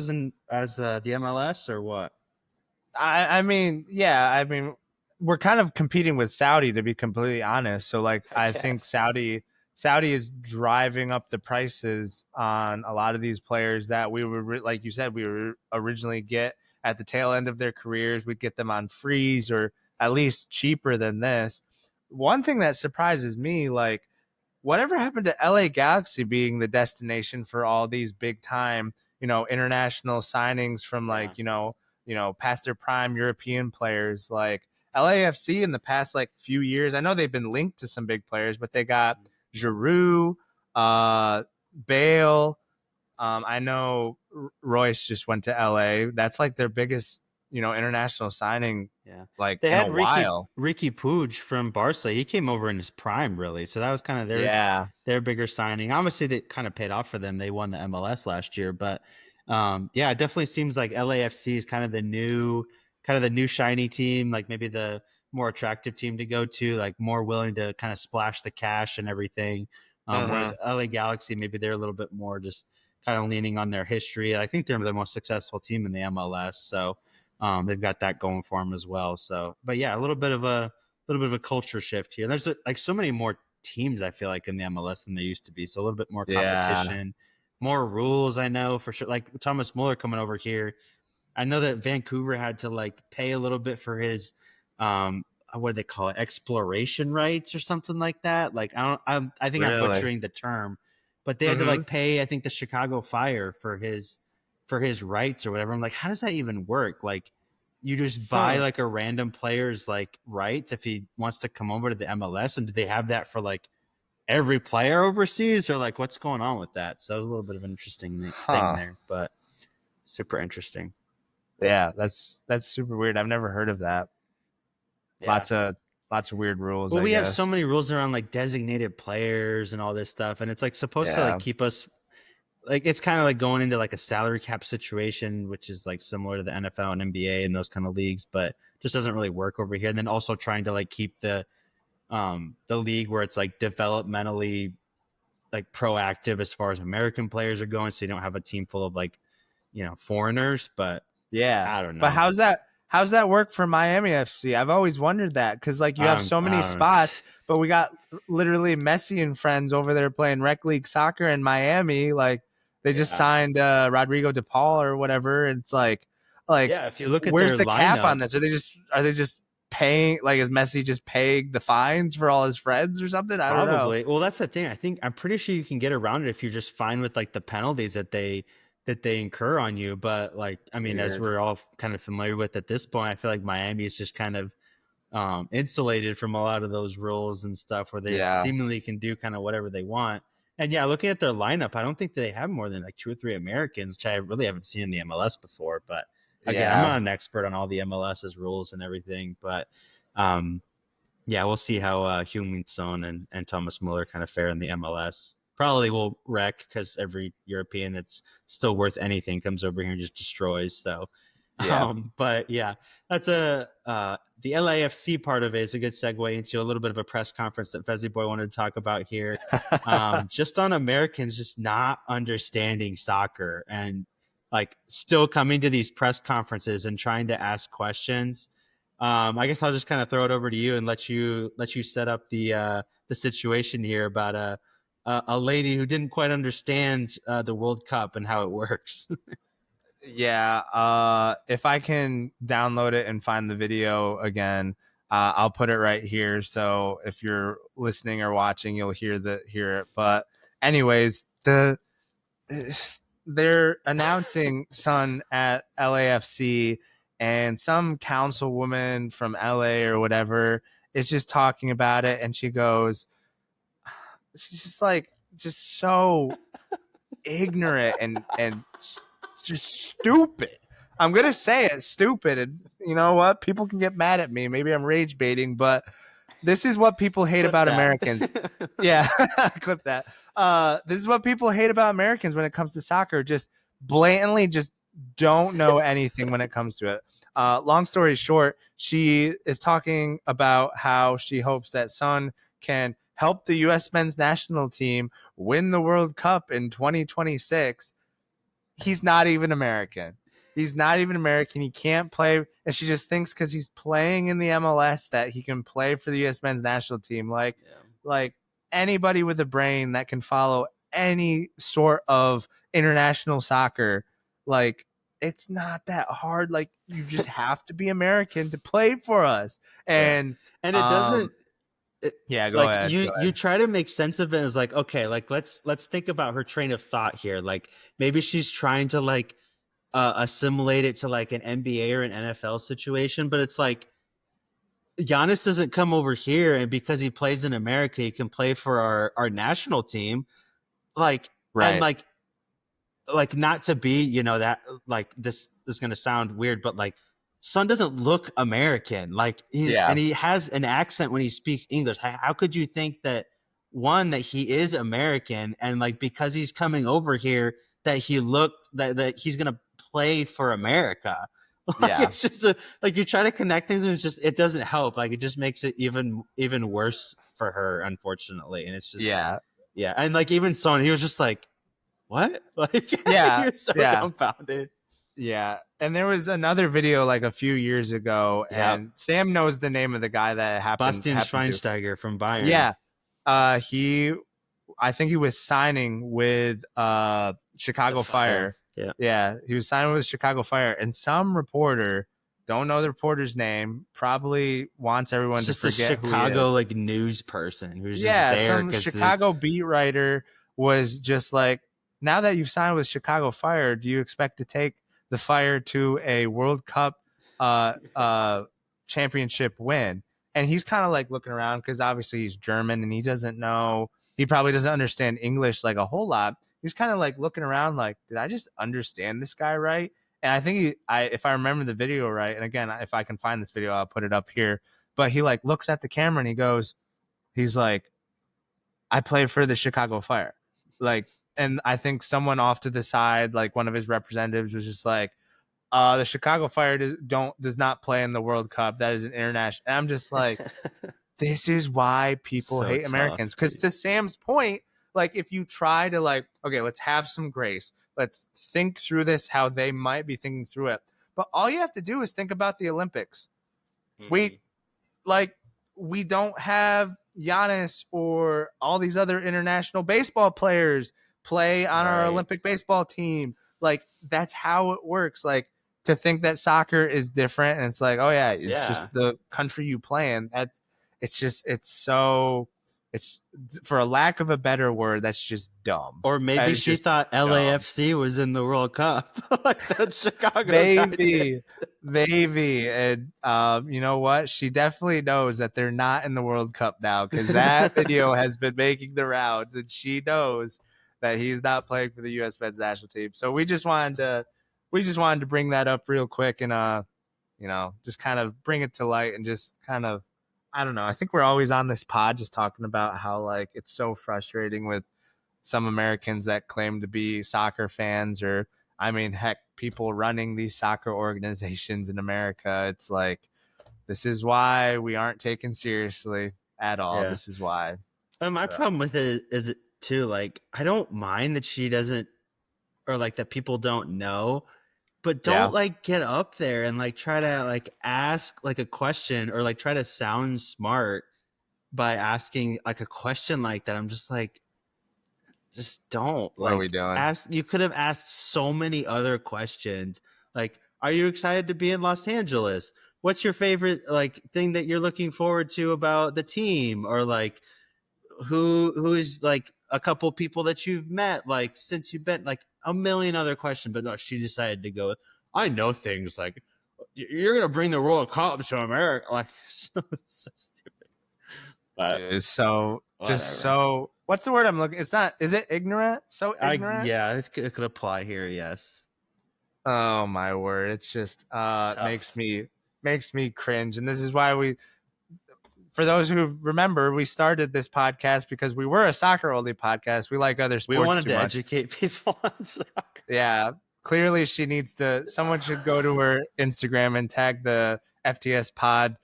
as the MLS or what? I mean, yeah, I mean, we're kind of competing with Saudi to be completely honest. So like I I think guess. Saudi is driving up the prices on a lot of these players that we were like you said we were originally get at the tail end of their careers. We'd get them on freeze or at least cheaper than this. One thing that surprises me, like whatever happened to LA Galaxy being the destination for all these big time, international signings from Yeah. like, past their prime European players like LAFC in the past like few years. I know they've been linked to some big players, but they got Giroud, Bale. I know Royce just went to LA. That's like their biggest, international signing Yeah. like They in a had while. Ricky Puig from Barca. He came over in his prime, really. So that was kind of Yeah. their bigger signing. Obviously, they kind of paid off for them. They won the MLS last year, but yeah, it definitely seems like LAFC is kind of the new shiny team, like maybe the more attractive team to go to, like more willing to kind of splash the cash and everything. Whereas Mm-hmm. LA Galaxy, maybe they're a little bit more just kind of leaning on their history. I think they're the most successful team in the MLS. So they've got that going for them as well. So, but yeah, a little bit of a culture shift here. There's like so many more teams I feel like in the MLS than there used to be. So a little bit more Yeah. competition, more rules. I know for sure. Like Thomas Muller coming over here, I know that Vancouver had to like pay a little bit for his what do they call it, exploration rights or something like that. Like I think I'm Really. butchering the term, but they had to Mm-hmm. like pay I think the Chicago Fire for his rights or whatever. I'm like, how does that even work? Like you just buy Huh. like a random player's like rights if he wants to come over to the MLS, and do they have that for like every player overseas, or like what's going on with that? So it was a little bit of an interesting thing Huh. there, but super interesting. Yeah, that's super weird. I've never heard of that. Yeah. Lots of lots of weird rules, Well, I we have so guess. many rules around like designated players and all this stuff, and it's like supposed to like Yeah. keep us like it's kind of like going into like a salary cap situation, which is like similar to the NFL and NBA and those kind of leagues, but just doesn't really work over here. And then also trying to like keep the league where it's like developmentally like proactive as far as American players are going, so you don't have a team full of like foreigners. But Yeah. I don't But know. how's that work for Miami FC? I've always wondered that cuz like you have so many I don't know. spots, but we got literally Messi and friends over there playing rec league soccer in Miami like they just Yeah, signed Rodrigo De Paul or whatever. And it's like yeah. If you look at where's their the cap on lineup, this? Are they just paying like is Messi just paying the fines for all his friends or something? I don't know. probably. Well, that's the thing. I'm pretty sure you can get around it if you're just fine with like the penalties that they incur on you. But like, I mean, as Weird. we're all kind of familiar with at this point, I feel like Miami is just kind of insulated from a lot of those rules and stuff where they Yeah. seemingly can do kind of whatever they want. And yeah, looking at their lineup, I don't think they have more than like two or three Americans, which I really haven't seen in the MLS before. But again, I'm Yeah. not an expert on all the MLS's rules and everything, but um, yeah, we'll see how Heung-min Son and Thomas Muller kind of fare in the MLS. Probably will wreck because every European that's still worth anything comes over here and just destroys. So, Yeah. but yeah, that's the LAFC part of it is a good segue into a little bit of a press conference that Fezzy Boy wanted to talk about here. Just on Americans just not understanding soccer and like still coming to these press conferences and trying to ask questions. I guess I'll just kind of throw it over to you and let you set up the situation here about a lady who didn't quite understand the World Cup and how it works. Yeah, if I can download it and find the video again, I'll put it right here. So if you're listening or watching, you'll hear it. But anyways, they're announcing Son at LAFC, and some councilwoman from LA or whatever is just talking about it, and she goes, she's just like just so ignorant and just stupid. I'm gonna say it, stupid, and you know what? People can get mad at me. Maybe I'm rage baiting, but this is what people hate Clip about that. Americans. Yeah, clip that. This is what people hate about Americans when it comes to soccer. Just blatantly, just don't know anything when it comes to it. Long story short, she is talking about how she hopes that Son can help the U.S. men's national team win the World Cup in 2026. He's not even American. He's not even American. He can't play. And she just thinks because he's playing in the MLS that he can play for the U.S. men's national team. Like anybody with a brain that can follow any sort of international soccer, like it's not that hard. Like you just have to be American to play for us. Yeah. And And it doesn't yeah, go like ahead. Go you ahead. try to make sense of it as like, okay, like let's think about her train of thought here. Like maybe she's trying to like assimilate it to like an NBA or an NFL situation, but it's like Giannis doesn't come over here and because he plays in America, he can play for our national team. Like and Right. like not to be, you know, that like this is going to sound weird, but like Son doesn't look American. Like Yeah. he has an accent when he speaks English. How could you think that one that he is American and like because he's coming over here that he looked that he's going to play for America? Like Yeah. it's just like you try to connect things and it's just it doesn't help. Like it just makes it even worse for her, unfortunately. And it's just Yeah. yeah, and like even Son, he was just like what? Like Yeah. you're so Yeah. dumbfounded. Yeah. And there was another video like a few years ago, Yep. and Sam knows the name of the guy that it Bastian happened to. Schweinsteiger from Bayern. Yeah. He I think he was signing with The Chicago Fire. Fire. Yeah. Yeah, he was signing with Chicago Fire, and some reporter, don't know the reporter's name, probably wants It's everyone to just a forget who he Chicago is. like news person who's just Yeah, there some because the Chicago beat writer was just like, now that you've signed with Chicago Fire, do you expect to take the Fire to a World Cup championship win? And he's kind of like looking around because obviously he's German and he doesn't know, he probably doesn't understand English like a whole lot. He's kind of like looking around like, did I just understand this guy right? And I think if I remember the video right, and again, if I can find this video, I'll put it up here. But he like looks at the camera and he goes, he's like, I play for the Chicago Fire. Like, and I think someone off to the side, like one of his representatives, was just like, the Chicago Fire does not play in the World Cup. That is an international. And I'm just like, this is why people so hate tough, Americans. Because dude. to Sam's point, like if you try to like, okay, let's have some grace. Let's think through this, how they might be thinking through it. But all you have to do is think about the Olympics. Mm-hmm. We like we don't have Giannis or all these other international baseball players play on our Right. Olympic baseball team. Like that's how it works. Like to think that soccer is different and it's like, oh yeah, it's Yeah. just the country you play in. That's it's so it's for a lack of a better word, that's just dumb. Or That maybe is she just thought dumb. LAFC was in the World Cup, like that Chicago guy did. Maybe, maybe, and you know what? She definitely knows that they're not in the World Cup now because that video has been making the rounds, and she knows that he's not playing for the U.S. men's national team. So we just wanted to bring that up real quick and you know, just kind of bring it to light and just kind of, I don't know. I think we're always on this pod just talking about how like it's so frustrating with some Americans that claim to be soccer fans, or I mean, heck, people running these soccer organizations in America. It's like, this is why we aren't taken seriously at all. Yeah. This is why. And my So, problem with it is it too, like, I don't mind that she doesn't or like that people don't know, but yeah. don't like get up there and like try to like ask like a question or like try to sound smart by asking like a question like that. I'm just like, just don't. What are we doing? You could have asked so many other questions. Like, are you excited to be in Los Angeles? What's your favorite thing that you're looking forward to about the team? Or like who is like a couple people that you've met since you've been, like a million other questions. But no, she decided to go, I know things like you're gonna bring the World Cup to America. Like so stupid. But Dude, so whatever. just so what's the word I'm looking? It's not. Is it ignorant? So ignorant. Yeah, it could apply here. Yes. Oh my word! It's just makes me cringe, and this is why we. For those who remember, we started this podcast because we were a soccer only podcast. We like other sports. We wanted to much. educate people on soccer. Yeah, clearly she needs to. Someone should go to her Instagram and tag the FTS pod,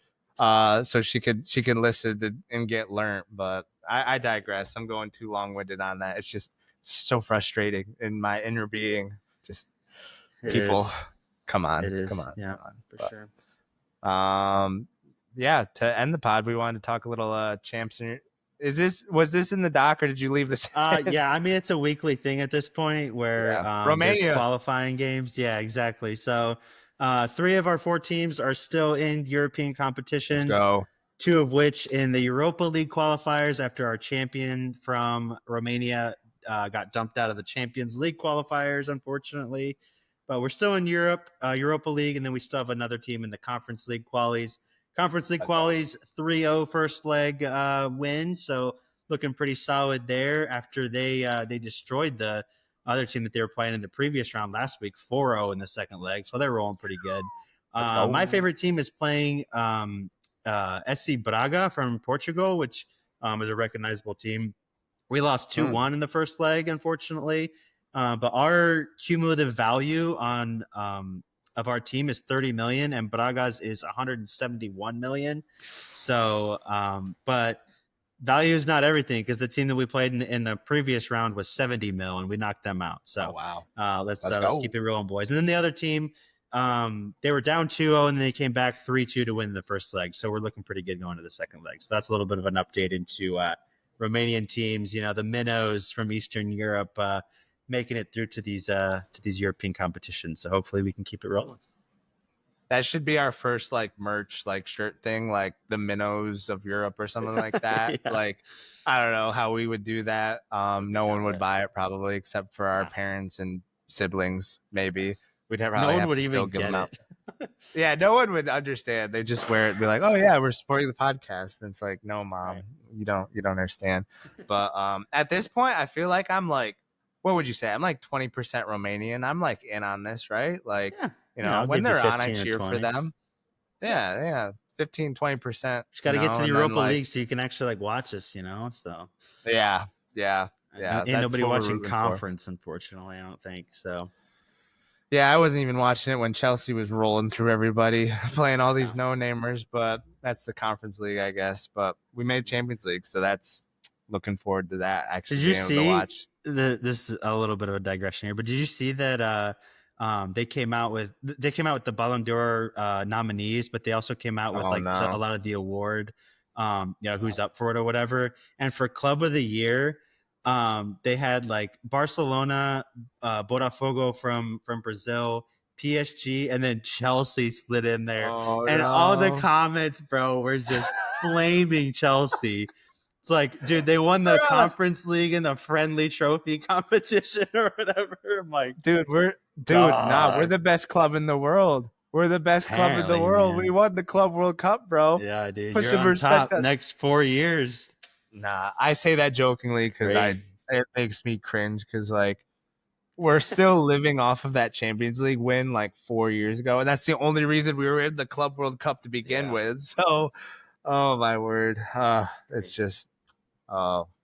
so she can listen and get learned. But I digress. I'm going too long winded on that. It's so frustrating in my inner being. Just people, come on, it is. Come on, yeah, come on. For sure. Yeah, to end the pod, we wanted to talk a little champs. Was this in the doc, or did you leave this? Yeah, I mean it's a weekly thing at this point where Romania there's qualifying games. Yeah, exactly. So 3 of our 4 teams are still in European competitions. Let's go. 2 of which in the Europa League qualifiers after our champion from Romania got dumped out of the Champions League qualifiers, unfortunately. But we're still in Europa League, and then we still have another team in the Conference League qualies. Conference League qualies 3-0 first leg win, so looking pretty solid there after they destroyed the other team that they were playing in the previous round last week, 4-0 in the second leg, so they're rolling pretty good. My favorite team is playing SC Braga from Portugal, which is a recognizable team. We lost 2-1 in the first leg, unfortunately, but our cumulative value on of our team is 30 million and Braga's is 171 million. So, but value is not everything because the team that we played in the previous round was 70 mil and we knocked them out. So, let's keep it rolling, boys. And then the other team, they were down 2-0 and they came back 3-2 to win the first leg. So we're looking pretty good going to the second leg. So that's a little bit of an update into Romanian teams, the minnows from Eastern Europe, making it through to these European competitions. So hopefully we can keep it rolling. That should be our first merch shirt thing, like the minnows of Europe or something like that. Yeah. I don't know how we would do that. No one would buy it probably except for our parents and siblings. Maybe we'd have no one have would to even still give get them it. Out. Yeah, no one would understand. They just wear it and be like, "Oh yeah, we're supporting the podcast." And it's like, "No, mom, right. you don't understand." But at this point, I feel like I'm what would you say? I'm 20% Romanian. I'm in on this, right? When they're on, I cheer for them. Yeah. 15, 20%. Just got to get to the Europa League so you can actually watch us, so. Yeah. Ain't nobody watching conference, unfortunately, I don't think so. Yeah, I wasn't even watching it when Chelsea was rolling through everybody, playing all these no-namers, but that's the Conference League, I guess. But we made Champions League, so that's looking forward to that, actually. Did you see, this is a little bit of a digression here, but did you see that they came out with the Ballon d'Or nominees, but they also came out with a lot of the award, who's up for it or whatever. And for Club of the Year, they had Barcelona, Botafogo from Brazil, PSG, and then Chelsea slid in there. And all the comments, bro, were just flaming Chelsea. It's dude, they won the Conference League and the friendly trophy competition or whatever. I'm like, dude, we're the best club in the world. We're the best club in the world. Man. We won the Club World Cup, bro. Yeah, dude. Put some respect on next 4 years. Nah, I say that jokingly because it makes me cringe because we're still living off of that Champions League win 4 years ago, and that's the only reason we were in the Club World Cup to begin with. So, oh my word, it's just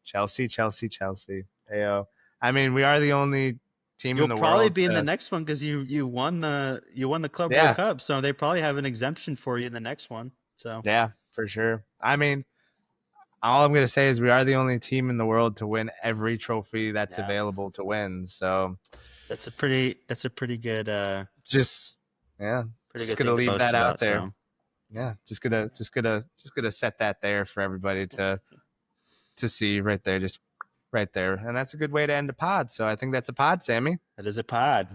Chelsea. Ayo. I mean, we are the only team in the world. You'll probably be in the next one because you won the Club World Cup, so they probably have an exemption for you in the next one. So yeah, for sure. I mean, all I'm gonna say is we are the only team in the world to win every trophy that's available to win. So that's a pretty good. Pretty just gonna leave that out there. So. Yeah, just gonna set that there for everybody to see right there. Just right there. And that's a good way to end a pod. So I think that's a pod, Sammy. That is a pod.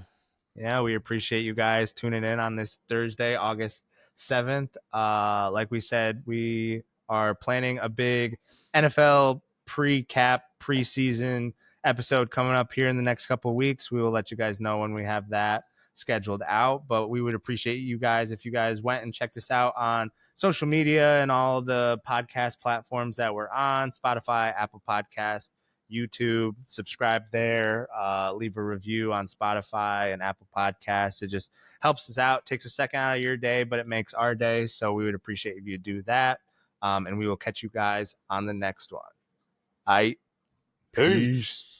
Yeah, we appreciate you guys tuning in on this Thursday, August 7th. Like we said, we are planning a big NFL pre-cap preseason episode coming up here in the next couple of weeks. We will let you guys know when we have that scheduled out, but we would appreciate you guys if you guys went and checked us out on social media and all the podcast platforms that we're on: Spotify, Apple Podcasts, YouTube. Subscribe there, leave a review on Spotify and Apple Podcasts. It just helps us out, takes a second out of your day, but it makes our day. So we would appreciate if you do that. And we will catch you guys on the next one. Peace.